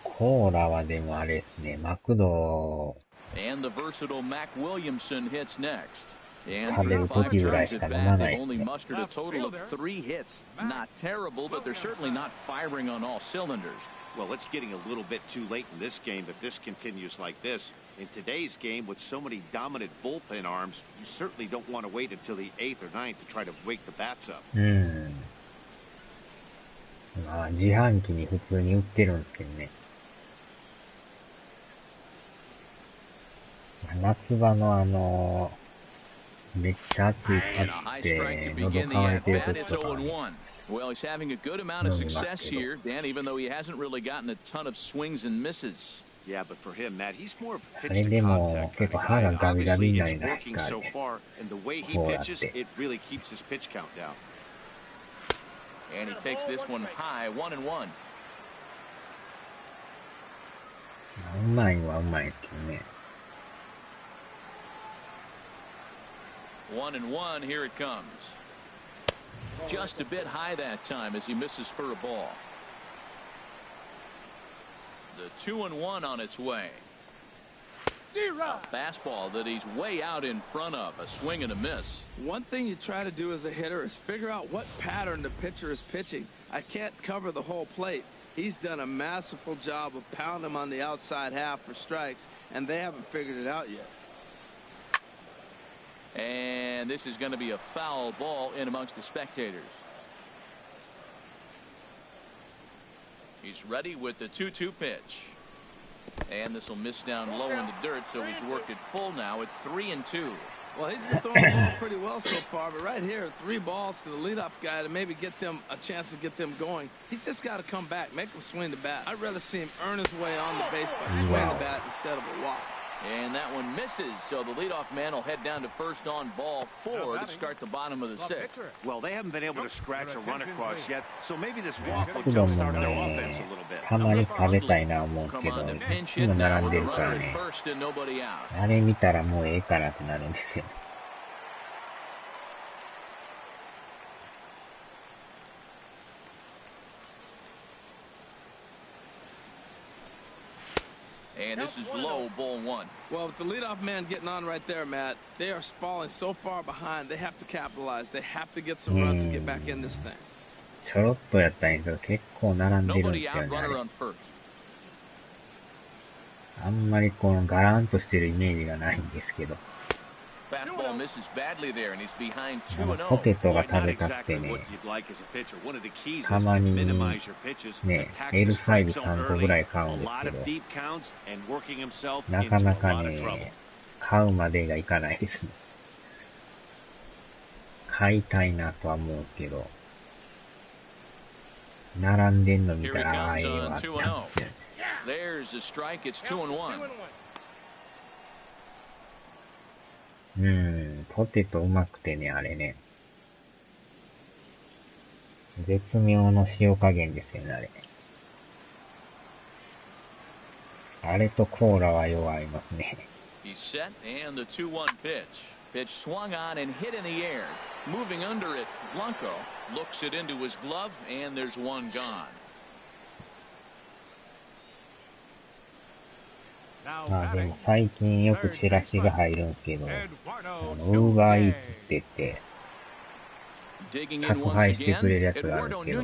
コーラはでもあれですね、マクド And the versatile Mac Williamson hits next. And 食べ through る 5 時ぐらい turns し at か飲 bat, まな they've いです only ね。 mustered a total of 3 hits. Not terrible, but they're certainly not firing on all cylinders. Well, it's getting a little bit too late in this game if this continues like this. In today's game, with so many dominant bullpen arms, you certainly don't want to wait until the 8th or 9th to try to wake the bats up. まあ、自販機に普通に売ってるんですけどね。夏場のめっちゃ暑い And a 日 high っ strike て to 喉 begin the 乾い at てる bat. 時 It's とかはね 0-1. Well, he's having a good amount of success here, Dan, even though he hasn't really gotten a ton of swings and misses. Yeah, but for him, Matt, he's more of a あれ pitch で to も contact 結構 kind 歯 of が guy. ガビガビ Obviously, にな it's りまし working た so ね。 far, and the way he こうやっ pitches, て。 it really keeps his pitch count down. And he takes this one high, 1-1. うまいはうまいですけどね。1-1, here it comes. Just a bit high that time as he misses for a ball. The 2-1 on its way. A fastball that he's way out in front of. A swing and a miss. One thing you try to do as a hitter is figure out what pattern the pitcher is pitching. I can't cover the whole plate. He's done a masterful job of pounding him on the outside half for strikes, and they haven't figured it out yet. And this is going to be a foul ball in amongst the spectators. He's ready with the 2-2 pitch. And this will miss down low in the dirt, so he's worked it full now at 3-2. Well, he's been throwing the ball pretty well so far, but right here, 3 balls to the leadoff guy to maybe get them a chance to get them going. He's just got to come back, make him swing the bat. I'd rather see him earn his way on the base by swinging the bat instead of a walk. And that one misses, so the leadoff man will head down to first on ball 4 to start the bottom of the 6th. Well, they haven't been able to scratch a run across yet, so maybe this walk will jumpstart their offense a little bit. たまに食べたいな思うんですけど、いつも並んでるからね。あれ見たらもうええかなってなるんですよ。And this is low, ball 1. Well, with the leadoff man getting on right there, Matt, they are falling so far behind. They have to capitalize. They have to get some runs and get back in this thing. ちょろっとやったんやけど、結構並んでるんですよね。あんまりこのガランとしてるイメージがないんですけど。ポテトが食べたくてね、たまにね、L サイズ3個ぐらい買うんですけど、なかなかね、買うまでがいかないですね。買いたいなとは思うんですけど、並んでんの見たら、ああ、ええわってなって。ポテトうまくてね、あれね。絶妙の塩加減ですよね、あれ。あれとコーラはよう合いますね。He's set and the 2-1 pitch. Pitch swung on and hit in the air. Moving under it, Blanco looks it into his glove and there's one gone. まあでも最近よくチラシが入るんですけど、ウーバーイーツって言って、宅配してくれるやつがあるんですけど、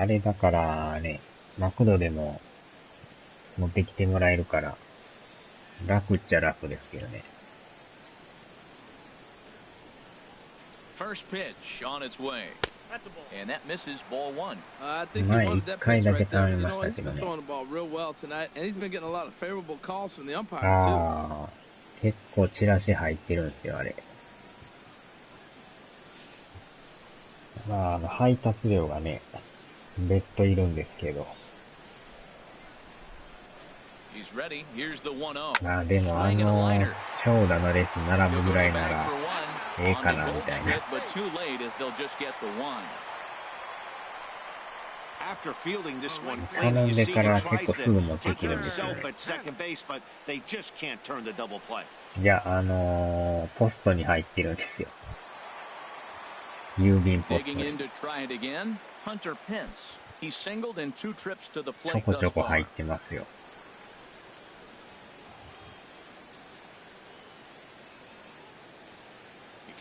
あれだからね、マクドでも持ってきてもらえるから、楽っちゃ楽ですけどね。First pitch on its way. And that misses ball 1. I think he wanted that pitch right there. You know, he's been throwing the ball real well tonight, and he's been getting a lot of favorable calls from the umpire too. ああ、結構チラシ入ってるんですよ、あれ。まあ、配達料がね、別途いるんですけど。まあでも長打の列並ぶぐらいなら、ええかなみたいな。頼んでから結構すぐ持ってくるんですよね。いや、ポストに入ってるんですよ。郵便ポストに。ちょこちょこ入ってますよ。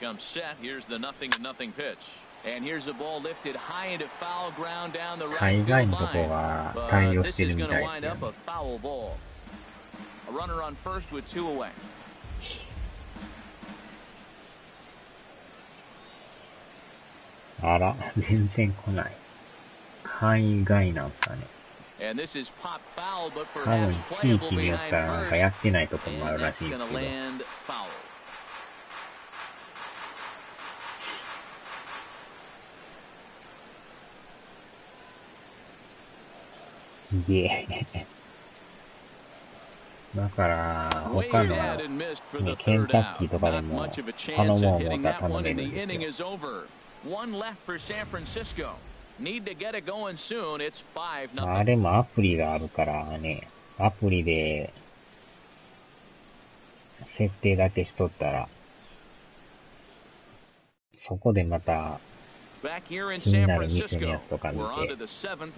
Comes set. Here's the 0-0 pitch. And here's a ball lifted high into foul ground down the right field line. But this is going to wind up a foul ball. A runner on first with 2 away. あら、全然来ない。範囲外なんすかね。And this is pop foul, but 多分 perhaps 地 playable 域によっては behind なんか first. やってないとこもある And らし that's いんです going to けど。land foul. いえ。だから、他の、ね、ケンタッキーとかでも頼もう思ったら頼めるんですよ。あれもアプリがあるからね、アプリで設定だけしとったら、そこでまた、気になる店のやつとか見て、注文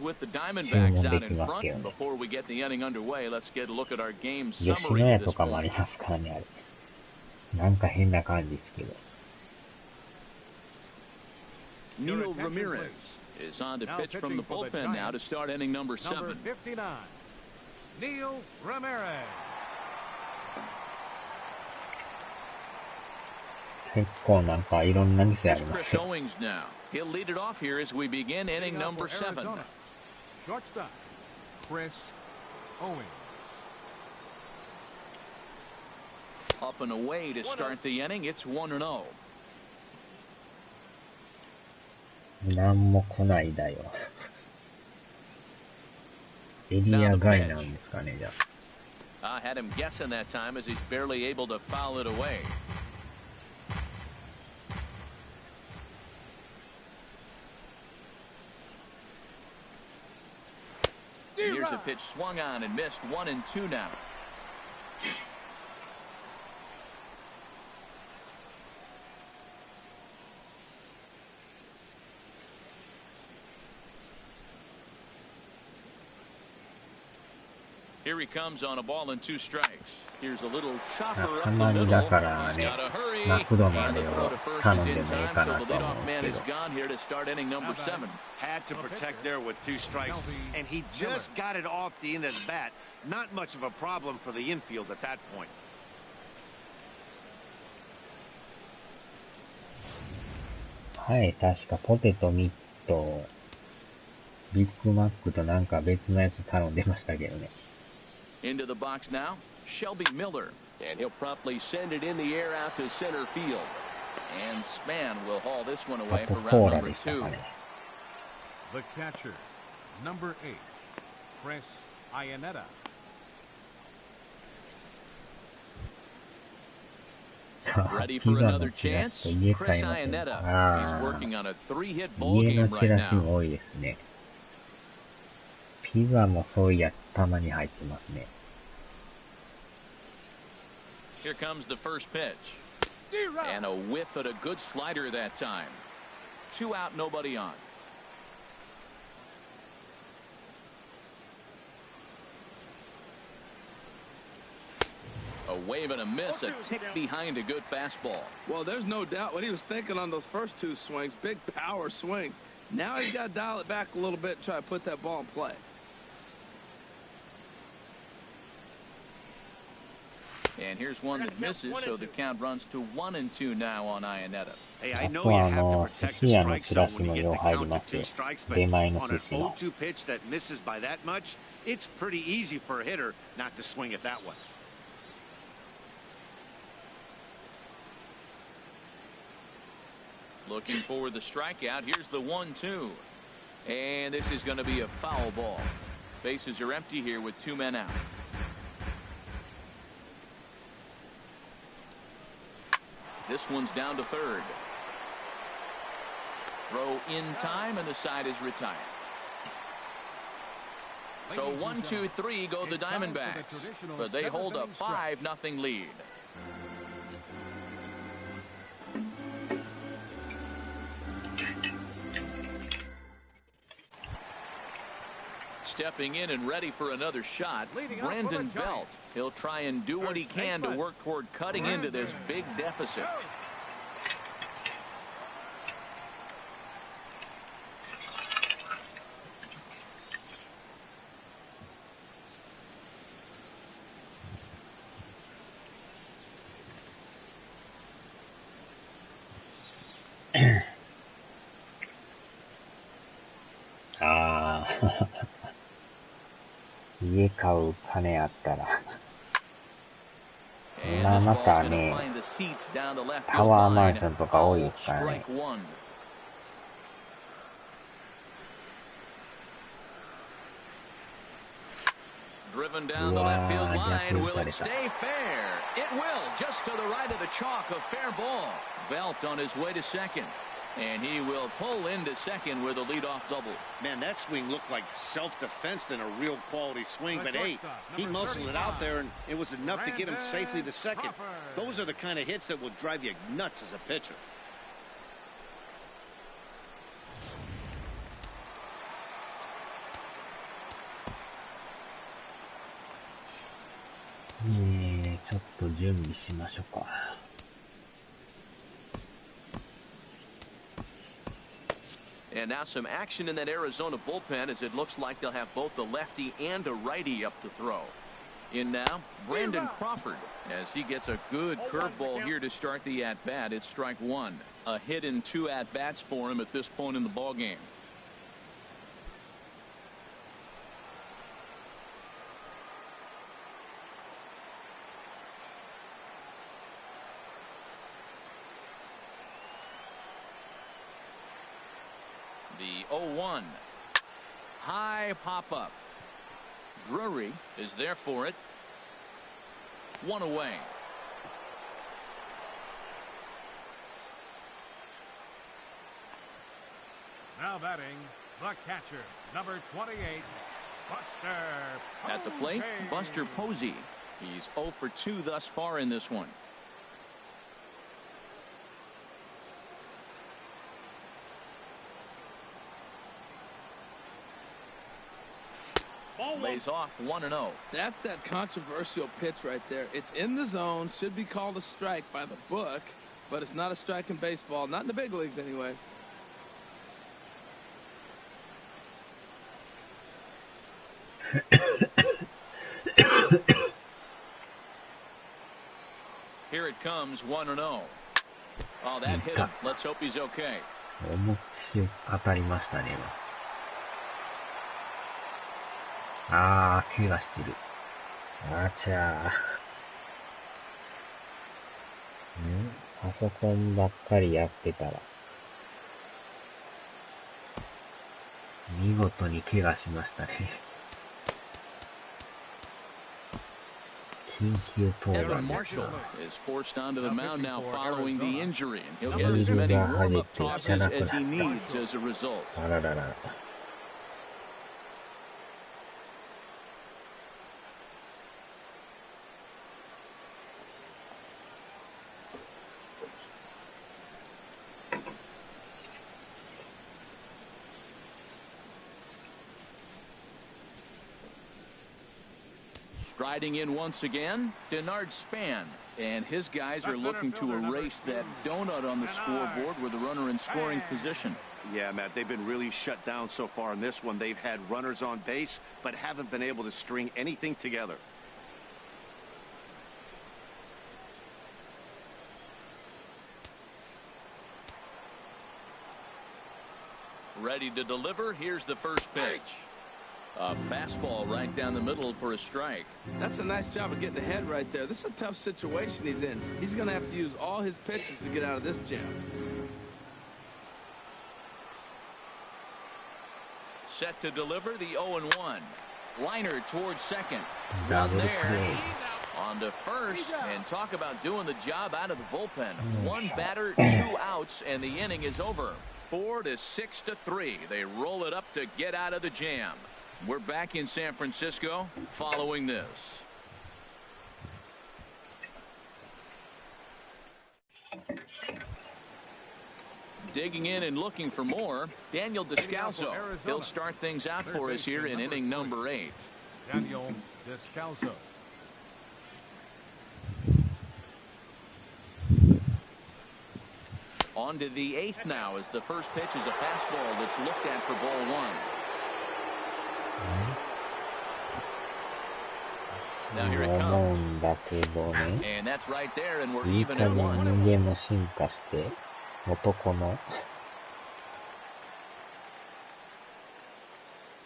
できますけどね。吉野家とかもありますからね、あれ。なんか変な感じですけど。Neil Ramirez is on to pitch from the bullpen now to start inning number 7. Number 59, Neil Ramirez. 結構なんかいろんな店あり Here's ま Chris すね。 Owings now. He'll lead it off here as we begin inning number 7. Shortstop, Chris Owings. Up and away to start the inning. It's 1-0. なんも来ないだよ。エリア外なんですかね、じゃあ。Had him guessing that time as he's barely able to foul it away. Here's a pitch swung on and missed. 1-2 now. Here he comes on a ball and 2 strikes. Here's a little chopper up the たまに middle. だから He's ね、 got to hurry. マクドナ And ル the を throw to first 頼ん is で in もいい time, か so な the と思うん leadoff で man す is けど。 gone here to start inning number 7. Had to protect there with 2 strikes, and he just got it off the end of the bat. Not much of a problem for the infield at that point. はい、確かポテト3つと、ビッグマックとなんか別のやつ頼んでましたけどね。Into the box now, Shelby Miller. And he'll promptly send it in the air out to center field. And Span will haul this one あ away と for コ round ーラ number でした 2. かね。The catcher, number 8, Chris Iannetta. さあ Ready ピ for ザの another チラシ chance? と言え Chris ちゃいませんか。 Iannetta. He's あ working on a 3-hit あ、 ball 家の game チ right ラシ now. も多いですね。ピザもそういやたまに入ってますね。Here comes the first pitch. And a whiff at a good slider that time. 2 out, nobody on. A wave and a miss, a tick behind a good fastball. Well, there's no doubt what he was thinking on those first 2 swings. Big power swings. Now he's got to dial it back a little bit and try to put that ball in play. And here's one that misses, so the count runs to 1-2 now on Iannetta. Hey, I あ know と you は have to 寿 protect 司 the 屋の strike チラ zone シ when も you よう get the 入り count ま to すよ。 2 strikes, but 出前の on 寿 an 司の。 0-2 pitch that misses by that much, it's pretty easy for a hitter not to swing it that way. Looking for the strikeout. Here's the 1-2. And this is going to be a foul ball. Bases are empty here with 2 men out. This one's down to third. Throw in time, and the side is retired. So 1, 2, 3 go the Diamondbacks, but they hold a 5-0 lead. Stepping in and ready for another shot, Brandon Belt. He'll try and do what he can to work toward cutting into this big deficit.ああ、家買う金あったら。今またね、タワーマンションとか多いですからね。Driven down the left field line. Will it stay fair? It will. Just to the right of the chalk. A fair ball. Belt on his way to second. And he will pull into second with a leadoff double. Man, that swing looked like self-defense than a real quality swing. But, hey, he muscled it out there, and it was enough to get him safely to second. Those are the kind of hits that will drive you nuts as a pitcher.ちょっと準備しましょうか。And now some action in that Arizona bullpen as it looks like they'll have both the lefty and a righty up to throw. In now, Brandon Crawford, as he gets a good curveball here to start the at-bat. It's strike one. A hit in 2 at-bats for him at this point in the ballgame. The 0-1. High pop-up. Drury is there for it. 1 away. Now batting, the catcher, number 28, Buster Posey. At the plate, Buster Posey. He's 0 for 2 thus far in this one. Lays off 1-0. That's that controversial pitch right there. It's in the zone, should be called a strike by the book, but it's not a strike in baseball, not in the big leagues anyway. Here it comes, 1-0. Oh, that hit him. Let's hope he's okay. 思いっきり当たりましたね、今。あー、怪我してる。あちゃー。パソコンばっかりやってたら。見事に怪我しましたね。緊急登板 Evan です Marshall が。is forced onto the mound now following the injury, and he'll get as many warm-up tosses as he needs as a result. あららら。Striding in once again, Denard Span, and his guys are looking to erase that donut on the scoreboard with a runner in scoring position. Yeah, Matt, they've been really shut down so far in this one. They've had runners on base, but haven't been able to string anything together. Ready to deliver. Here's the first pitch. A fastball right down the middle for a strike. That's a nice job of getting ahead right there. This is a tough situation he's in. He's going to have to use all his pitches to get out of this jam. Set to deliver the 0-1. Liner towards second. Double One there. play. On to first, and talk about doing the job out of the bullpen. One batter, 2 outs, and the inning is over. 4-6-3. They roll it up to get out of the jam. We're back in San Francisco following this. Digging in and looking for more, Daniel Descalso. He'll start things out for us here in inning number 8. Daniel Descalso. On to the 8th now, as the first pitch is a fastball that's looked at for ball 1. Now here it comes. And that's right there, and we're even at 1. 人間も進化して、男の。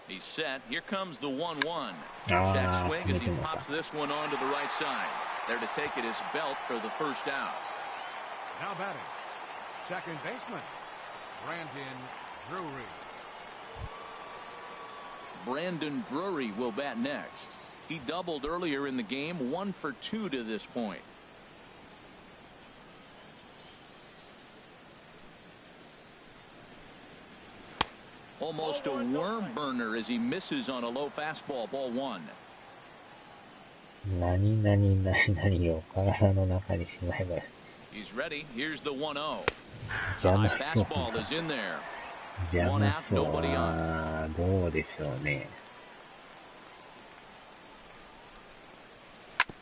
He's set. Here comes the 1-1. Check swing as he pops this one onto the right side. There to take it is Belt for the first out. Now batting, second baseman, Brandon Drury. Brandon Drury will bat next. He doubled earlier in the game, 1 for 2 to this point. Almost a worm burner as he misses on a low fastball, ball 1. 何を体の中にしまえば。 He's ready. Here's the 1-0. 邪魔 High そう。 fastball is in there. 邪 One 魔 out, そう。 nobody on. どうでしょうね。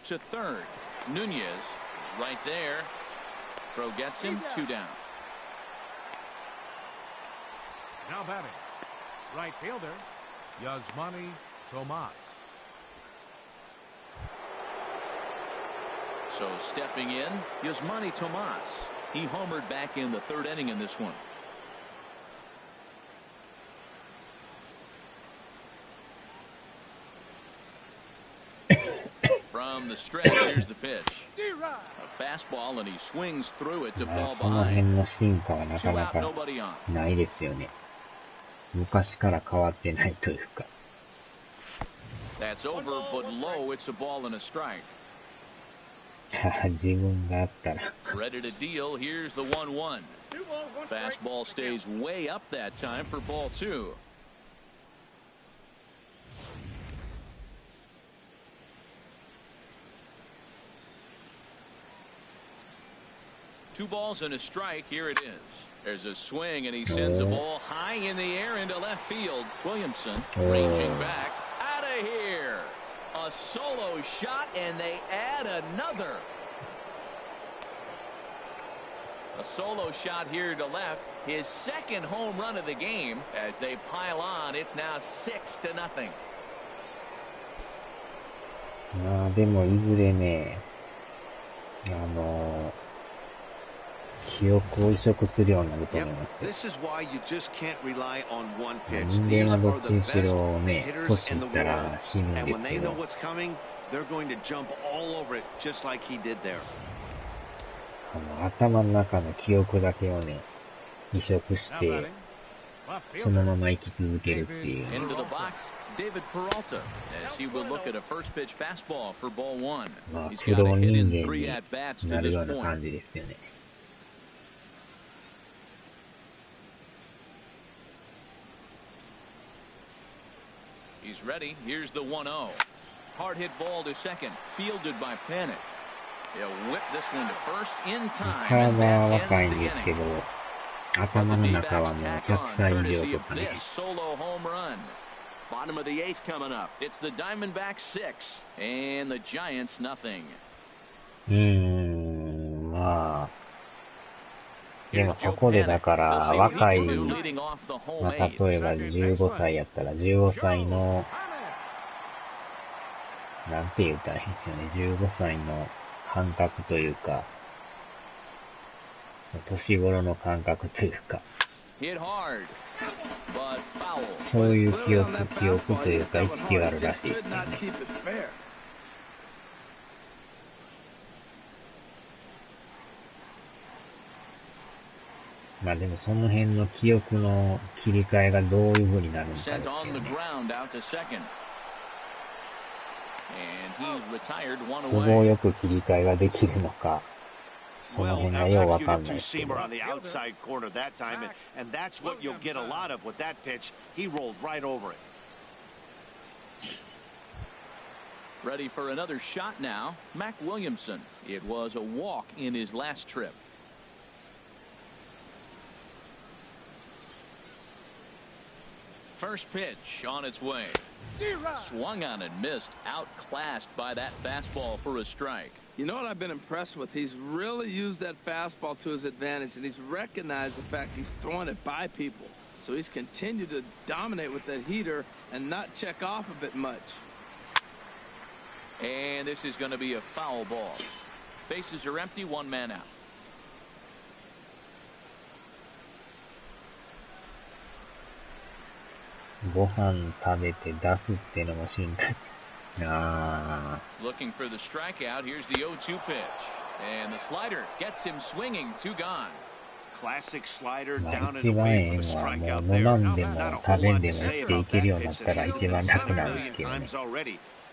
To third. Nunez is right there. Throw gets him, 2 down. Now batting, right fielder, Yasmani Tomas. So stepping in is Manny Tomas. He homered back in the third inning in this one. From the stretch, here's the pitch. A fastball, and he swings through it to fall その辺 behind. の進化はなか Two な out, か nobody on. ないですよね。昔から変わってないというか。That's over, but low. It's a ball and a strike. 自分があったら。Ready to deal. Here's the 1-1. Fastball stays way up that time for ball two. Two balls and a strike. Here it is. There's a swing, and he sends a ball high in the air into left field. Williamson ranging back. Out of here. A solo shot, and they add another. A solo shot here to left. His second home run of the game. As they pile on, it's now 6-0. でもいずれね、記憶を移植するようになると思いますよ。人間はどっちにしろね、年いったら死ぬんですけど。頭の中の記憶だけをね、移植して、そのまま生き続けるっていう。まあ、プロ人間になるような感じですよね。He's ready. Here's the 1-0. Hard hit ball to second. Fielded by Panic. He'll whip this one to first in time. 体は若いんですけど、頭の中はもう100歳以上とかね。Solo home run. Bottom of the eighth coming up. It's the Diamondbacks 6 and the Giants nothing. まあ。でもそこでだから若い、まあ、例えば15歳やったら15歳の、なんて言ったらいいんですよね。15歳の感覚というか、年頃の感覚というか、そういう記憶というか意識があるらしいですよね。まあでもその辺の記憶の切り替えがどういう風になるのかですよね。都合よく切り替えができるのか、その辺がようわかんないですけど。Ready for another shot now. Mac Williamson. It was a walk in his last trip. First pitch on its way. Swung on and missed. Outclassed by that fastball for a strike. You know what I've been impressed with? He's really used that fastball to his advantage, and he's recognized the fact he's throwing it by people. So he's continued to dominate with that heater and not check off a bit much. And this is going to be a foul ball. Bases are empty, one man out. ご飯食べて出すってのも進化。Looking for the strikeout. Here's the 0-2 pitch. And the slider gets him swinging. Two gone. Classic slider down and 一番 away ええ from the のはも strikeout う there. 飲んでも食べんでも生きていけるようになったら一番楽なんですけどね。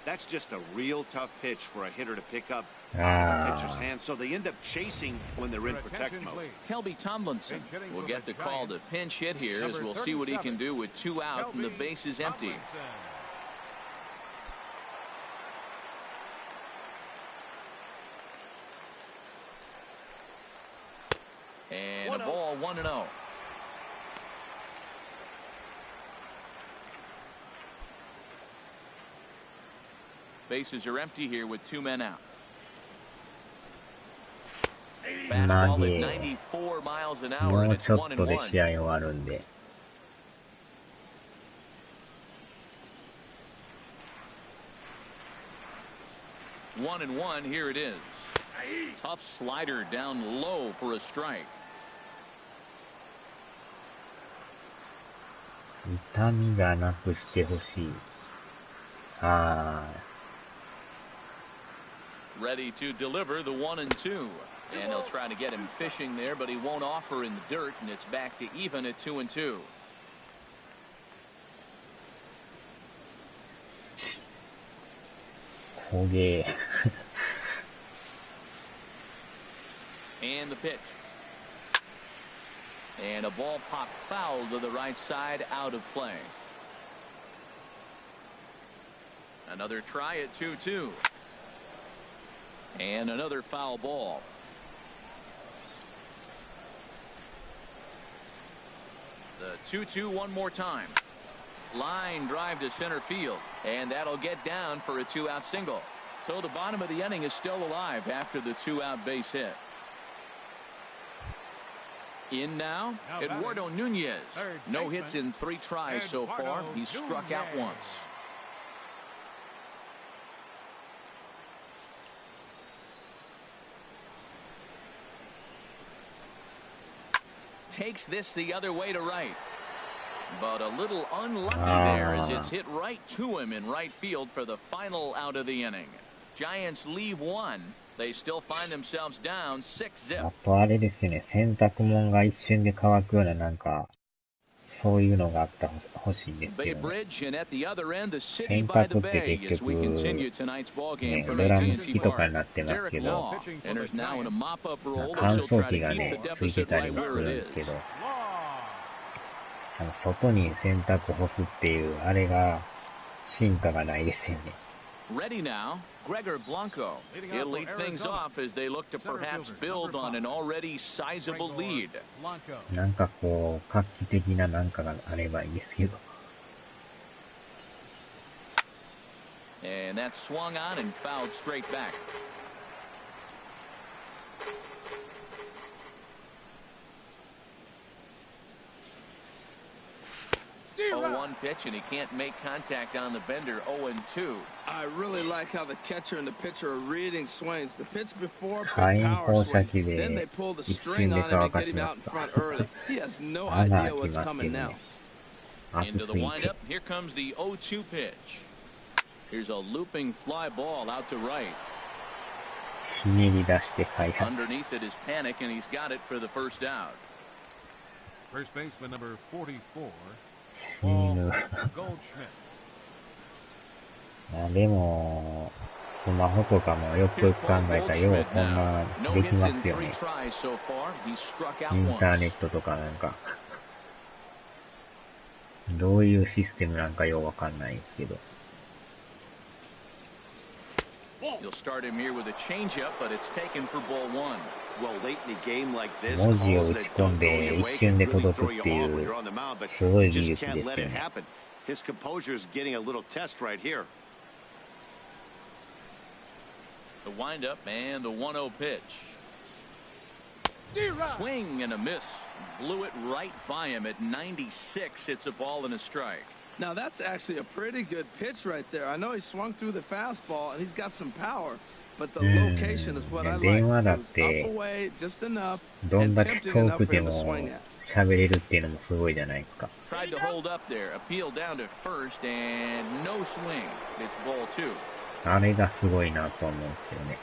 That's just a real tough pitch for a hitter to pick up out of the pitcher's hand, so they end up chasing when they're in protect mode. Kelby Tomlinson will get the call to pinch hit here as we'll see what he can do with two out and the base is empty. And a ball 1-0. Bases are empty here with two men out. Fastball at 94 miles an hour, and it's 1-1. 1-1, here it is. Tough slider down low for a strike. 痛みがなくしてほしい。Ready to deliver the 1-2. And he'll try to get him fishing there, but he won't offer in the dirt, and it's back to even at 2-2. And the pitch. And a ball popped foul to the right side, out of play. Another try at 2-2. And another foul ball. The 2-2 one more time. Line drive to center field, and that'll get down for a 2-out single. So the bottom of the inning is still alive after the 2-out base hit. In now, Eduardo Nunez. No hits in 3 tries so far. He's struck out once. Takes this the other way to right. But a little unlucky there as it's hit right to him in right field for the final out of the inning. Giants leave 1. They still find themselves down 6-zip. あとあれですよね、洗濯物が一瞬で乾くようななんか、そういうのがあったほしいんですけどね。洗濯って結局、ね、ドラム式とかになってますけど、乾燥機がね、ついてたりもするんですけど、外に洗濯干すっていう、あれが、進化がないですよね。Ready now, Gregor Blanco. He'll lead things off as they look to perhaps build on an already sizable lead. なんかこう、画期的ななんかがあればいいですけど。And that's swung on and fouled straight back. 0-1 pitch, and he can't make contact on the bender. 0-2. I really like how the catcher and the pitcher are reading swings. The pitch before, big power swing. Then they pull the string on him and get him out in front early. He has no idea what's coming now. Into the windup. Here comes the 0-2 pitch. Here's a looping fly ball out to right. Underneath it is Panic, and he's got it for the first out. First baseman number 44. でも、スマホとかもよくよく考えたらようこんなできますよね。インターネットとかなんか。どういうシステムなんかようわかんないですけど。You'll start him here with a changeup, but it's taken for ball 1. Well, late in the game like this, 文字を打ち込んで一瞬で届くっていうすごい技術ですよね。His composure is getting a little test right here. The windup and the 1-0 pitch. Swing and a miss. Blew it right by him at 96. It's a ball and a strike. Now that's actually a pretty good pitch right there. I know he swung through the fastball and he's got some power, but the location is what I like. It was up away just enough and tempting enough for him to swing at. 喋れるっていうのもすごいじゃないですか。Tried to hold up there, appeal down to first, and no swing. It's ball 2. あれがすごいなと思うんですけどね。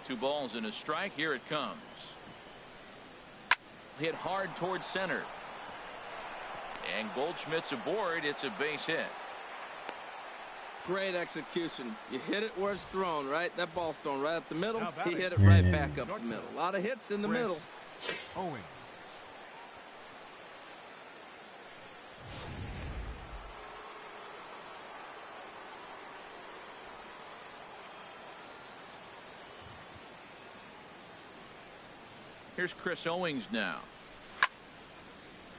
2 balls and a strike. Here it comes. Hit hard towards center. And Goldschmidt's aboard. It's a base hit. Great execution. You hit it where it's thrown, right? That ball's thrown right up the middle. He hit it right back up the middle. A lot of hits in the middle. Owing. Here's Chris Owings now.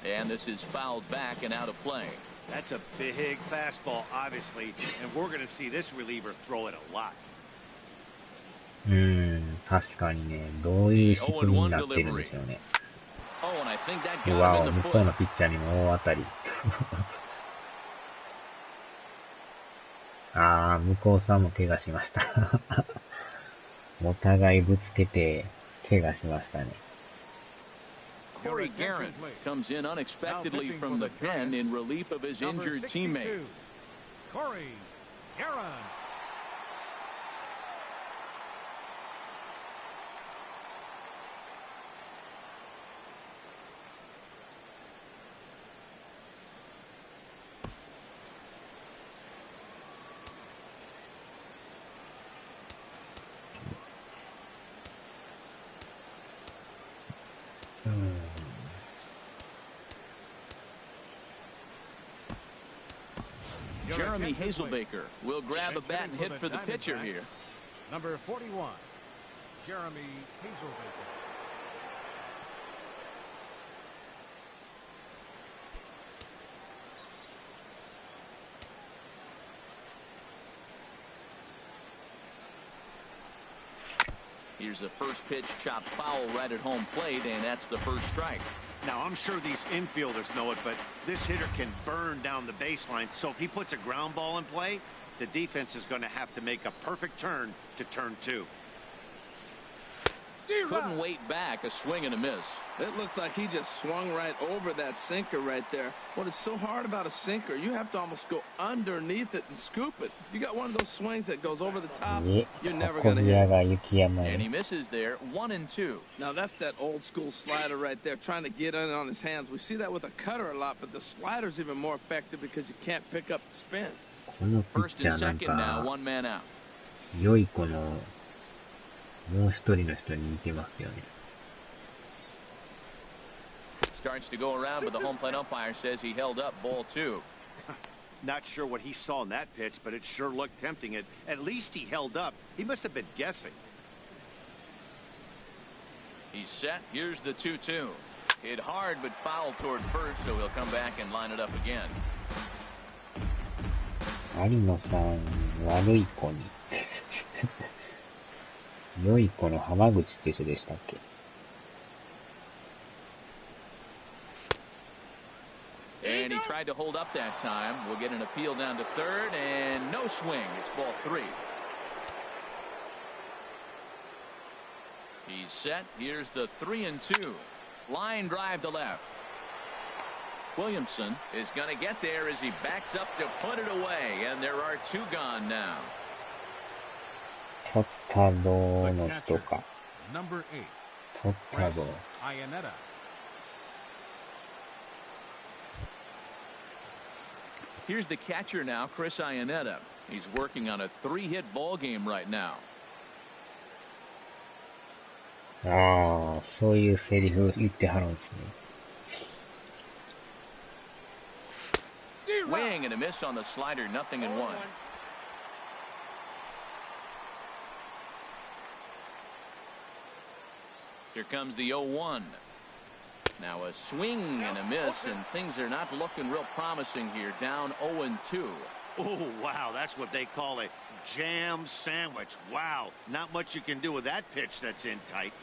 And this is fouled back and out of play. That's a big fastball, obviously, and we're going to see this reliever throw it a lot. 確かにね、どういう仕組みになってるんでしょうね。うわお、向こうのピッチャーにも大当たり。向こうさんも怪我しました。お互いぶつけて、怪我しましたね。Corey Guerin comes in unexpectedly from the pen in relief of his injured teammate. Corey Guerin. Jeremy Hazelbaker will grab a bat and hit for the pitcher here. Number 41, Jeremy Hazelbaker. Here's a first pitch chopped foul right at home plate, and that's the first strike. Now, I'm sure these infielders know it, but this hitter can burn down the baseline. So if he puts a ground ball in play, the defense is going to have to make a perfect turn to turn two. Couldn't wait back, a swing and a miss. It looks like he just swung right over that sinker right there. What is so hard about a sinker, you have to almost go underneath it and scoop it. If you got one of those swings that goes over the top, you're never going to hit it. And he misses there, 1-2. Now that's that old school slider right there, trying to get in on his hands. We see that with a cutter a lot, but the slider's even more effective because you can't pick up the spin. First and second now, one man out. 良い子のもう一人の人に似てますよね。Starts to go around, but the home plate umpire says he held up ball 2. Not sure what he saw in that pitch, but it sure looked tempting. At least he held up. He must have been guessing. He's set. Here's the 2-2. Hit hard, but foul toward first, so he'll come back and line it up again. 有野さん、悪い子に。良い子の浜口って人でしたっけ？ And he tried to hold up that time. We'll get an appeal down to third, and no swing. It's ball 3. He's set. Here's the 3-2. Line drive to left. Williamson is going to get there as he backs up to put it away, and there are 2 gone now. 取ったぞの人か。Number 8. 取ったぞ。Iannetta. Here's the catcher now, Chris Iannetta. He's working on a 3-hit ball game right now. ああ、そういうセリフ言ってはるんですね。Swing and a miss on the slider, 0-1. Here comes the 0-1. Now a swing and a miss, and things are not looking real promising here. Down 0-2. Oh, wow, that's what they call a jam sandwich. Wow, not much you can do with that pitch that's in tight.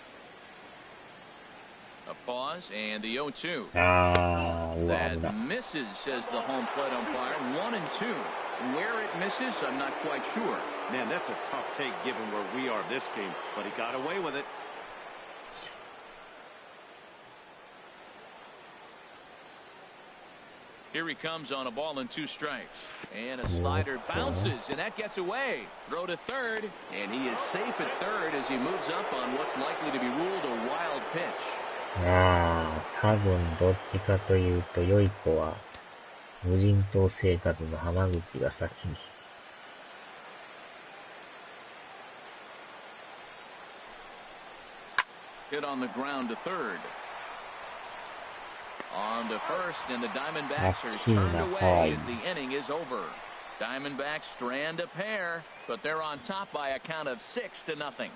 A pause, and the 0-2. That misses, says the home plate umpire. 1-2. Where it misses, I'm not quite sure. Man, that's a tough take given where we are this game, but he got away with it. Here he comes on a ball and 2 strikes. And a slider bounces, and that gets away. Throw to third, and he is safe at third as he moves up on what's likely to be ruled a wild pitch. 多分どっちかというと良い子は無人島生活の浜口が先に。Hit on the ground to third. On to first, and the Diamondbacks are turned away as the inning is over. Diamondbacks strand a pair, but they're on top by a count of 6-0.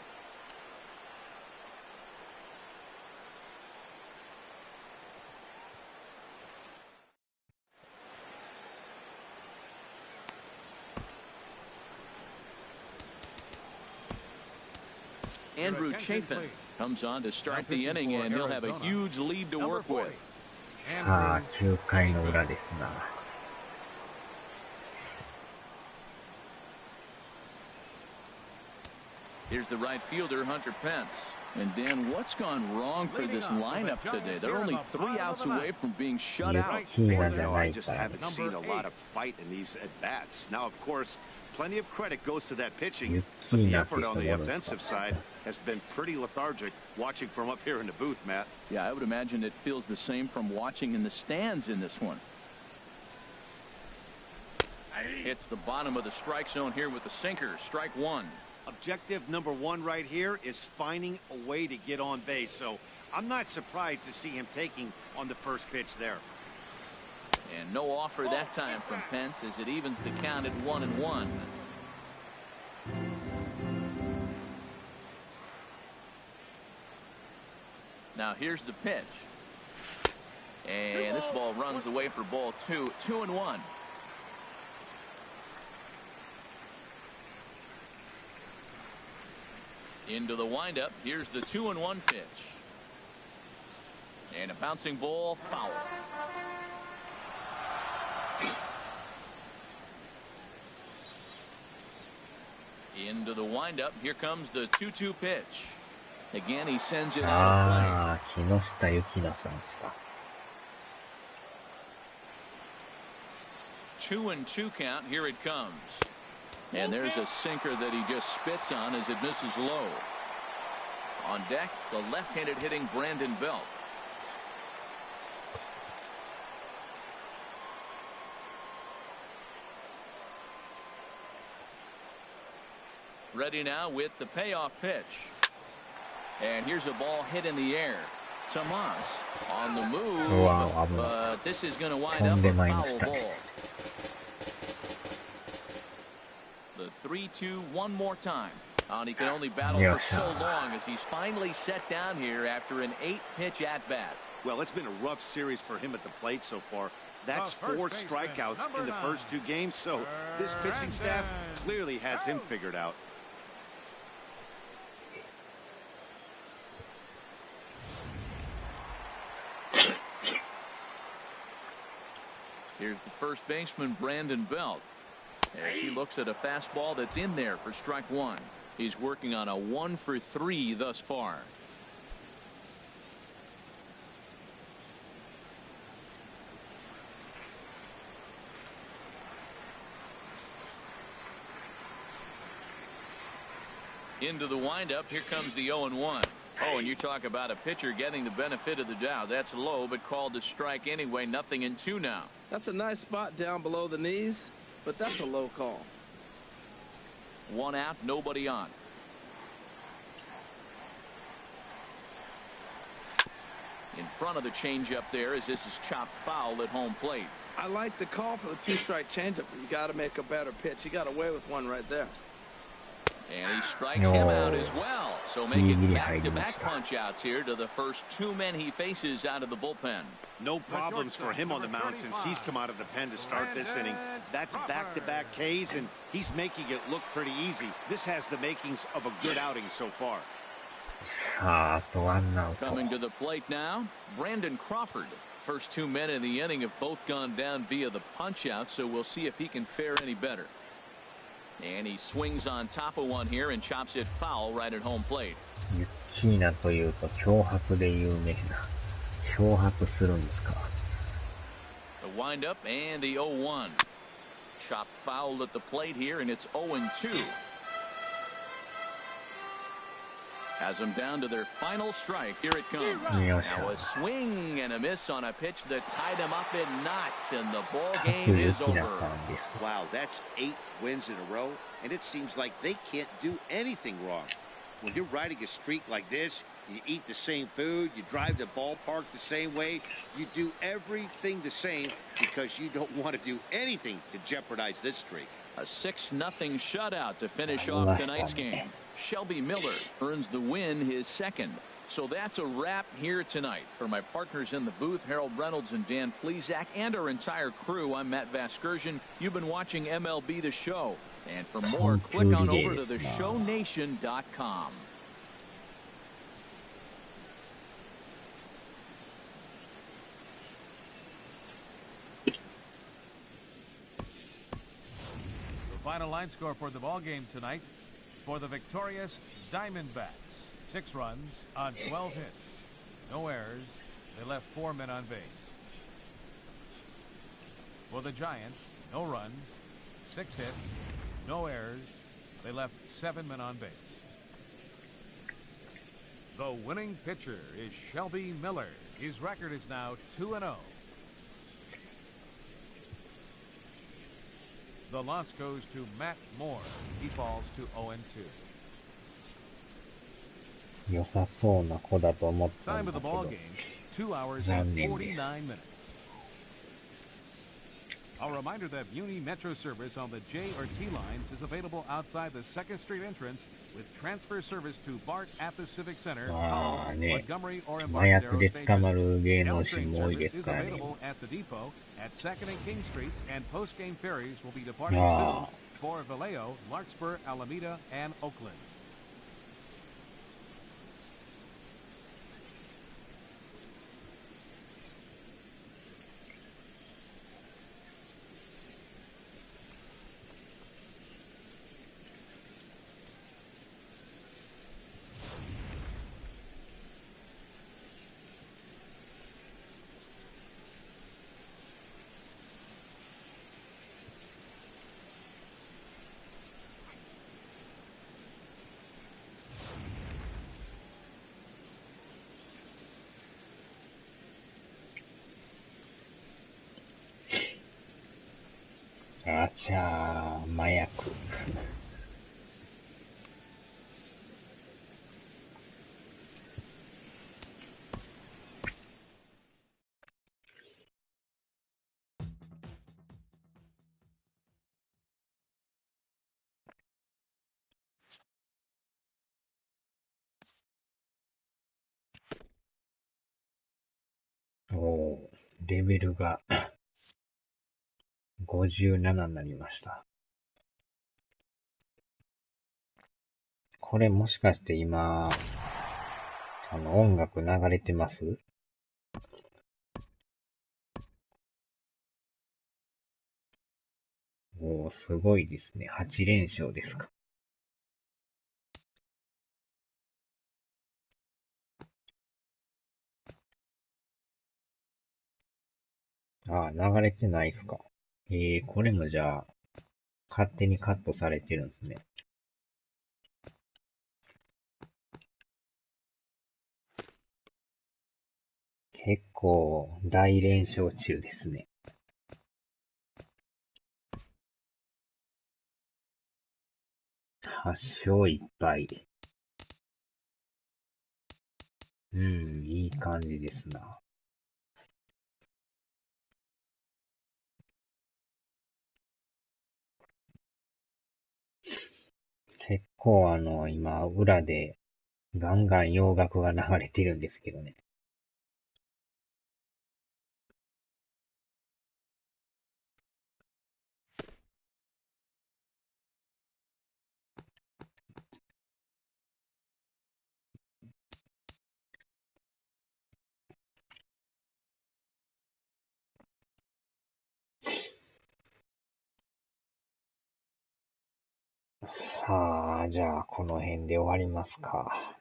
Andrew Chafin comes on to start the inning, and he'll have a huge lead to work with. さあ、9回の裏ですな。Here's the right fielder, Hunter Pence. And Dan, what's gone wrong for this lineup today? They're only 3 outs away from being shut out. I just haven't seen a lot of fight in these at-bats. Now, of course, plenty of credit goes to that pitching, but the effort on the offensive side has been pretty lethargic watching from up here in the booth, Matt. Yeah, I would imagine it feels the same from watching in the stands in this one. Hits the bottom of the strike zone here with the sinker. Strike one. Objective number 1 right here is finding a way to get on base. So I'm not surprised to see him taking on the first pitch there. And no offer that time from Pence as it evens the count at 1-1. Now here's the pitch. And this ball runs away for ball 2. 2-1. Into the windup. Here's the 2-1 pitch. And a bouncing ball, foul. Into the windup. Here comes the 2-2 pitch. Again, he sends it out of play. 木下ゆきなさんですか。2-2 count. Here it comes. And there's a sinker that he just spits on as it misses low. On deck, the left-handed hitting Brandon Belt. Ready now with the payoff pitch. And here's a ball hit in the air. Tomas on the move, but this is going to wind up a foul ball. The 3-2 one more time. And he can only battle for so long as he's finally set down here after an 8-pitch at-bat. Well, it's been a rough series for him at the plate so far. That's 4 strikeouts in the first 2 games, so this pitching staff clearly has him figured out. Here's the first baseman, Brandon Belt, as he looks at a fastball that's in there for strike one. He's working on a 1 for 3 thus far. Into the windup. Here comes the 0-1. Oh, and you talk about a pitcher getting the benefit of the doubt. That's low, but called to strike anyway. 0-2 now. That's a nice spot down below the knees, but that's a low call. 1 out, nobody on. In front of the changeup there as this is chopped foul at home plate. I like the call for the 2-strike changeup, but you got to make a better pitch. He got away with one right there. And he strikes him out as well. So making back-to-back punch-outs here to the first 2 men he faces out of the bullpen. No problems for him on the mound since he's come out of the pen to start this inning. That's back-to-back Ks, and he's making it look pretty easy. This has the makings of a good outing so far. Coming to the plate now, Brandon Crawford. First 2 men in the inning have both gone down via the punch-out, so we'll see if he can fare any better. And he swings on top of one here and chops it foul right at home plate. ユッキーナというと脅迫で有名な。脅迫するんですか。The windup and the 0-1. Chopped foul at the plate here, and it's 0-2. Has them down to their final strike. Here it comes. Now a swing and a miss on a pitch that tied him up in knots, and the ball game is over. Wow, that's 8 wins in a row, and it seems like they can't do anything wrong. When you're riding a streak like this, you eat the same food, you drive the ballpark the same way, you do everything the same because you don't want to do anything to jeopardize this streak. A 6-0 shutout to finish off tonight's game. Shelby Miller earns the win, his second. So that's a wrap here tonight. For my partners in the booth, Harold Reynolds and Dan Plesac, and our entire crew, I'm Matt Vasgersian. You've been watching MLB The Show. And for more, click on over to theshownation.com. The final line score for the ball game tonight. for the victorious Diamondbacks. 6 runs on 12 hits. No errors. They left 4 men on base. For the Giants, no runs, 6 hits, no errors. They left 7 men on base. The winning pitcher is Shelby Miller. His record is now 2-0. The loss goes to Matt Moore. He falls to 0-2. 良さそうな子だと思ったん Time だ of け the ball ど、 game, 2 hours and 49 minutes. A reminder that Muni Metro service on the J or T lines is available outside the 2nd Street entrance with transfer service to BART at the Civic Center, Hull, Montgomery, or 麻 Embarcadero 薬で捕ま stations. る芸能 L 人 train も多いで service す is からね。 available at the depot at 2nd and King Streets, and post-game ferries will be departing soon for Vallejo, Larkspur, Alameda, and Oakland.あちゃー、麻薬。おー、レベルが57になりました。これもしかして今、音楽流れてます？おー、すごいですね。8連勝ですか。あー、流れてないですか。これもじゃあ、勝手にカットされてるんですね。結構大連勝中ですね。8勝1敗。いい感じですな。結構今、裏でガンガン洋楽が流れてるんですけどね。さあ、じゃあこの辺で終わりますか。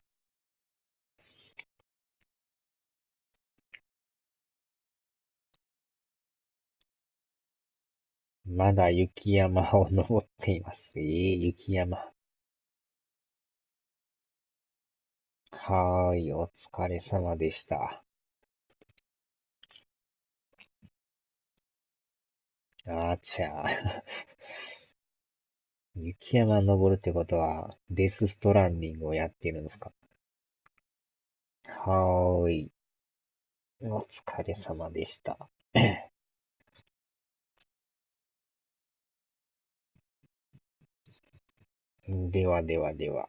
まだ雪山を登っています。雪山。はーい、お疲れ様でした。あちゃー。雪山登るってことは、デスストランディングをやってるんですか？はーい、お疲れ様でした。ではではでは。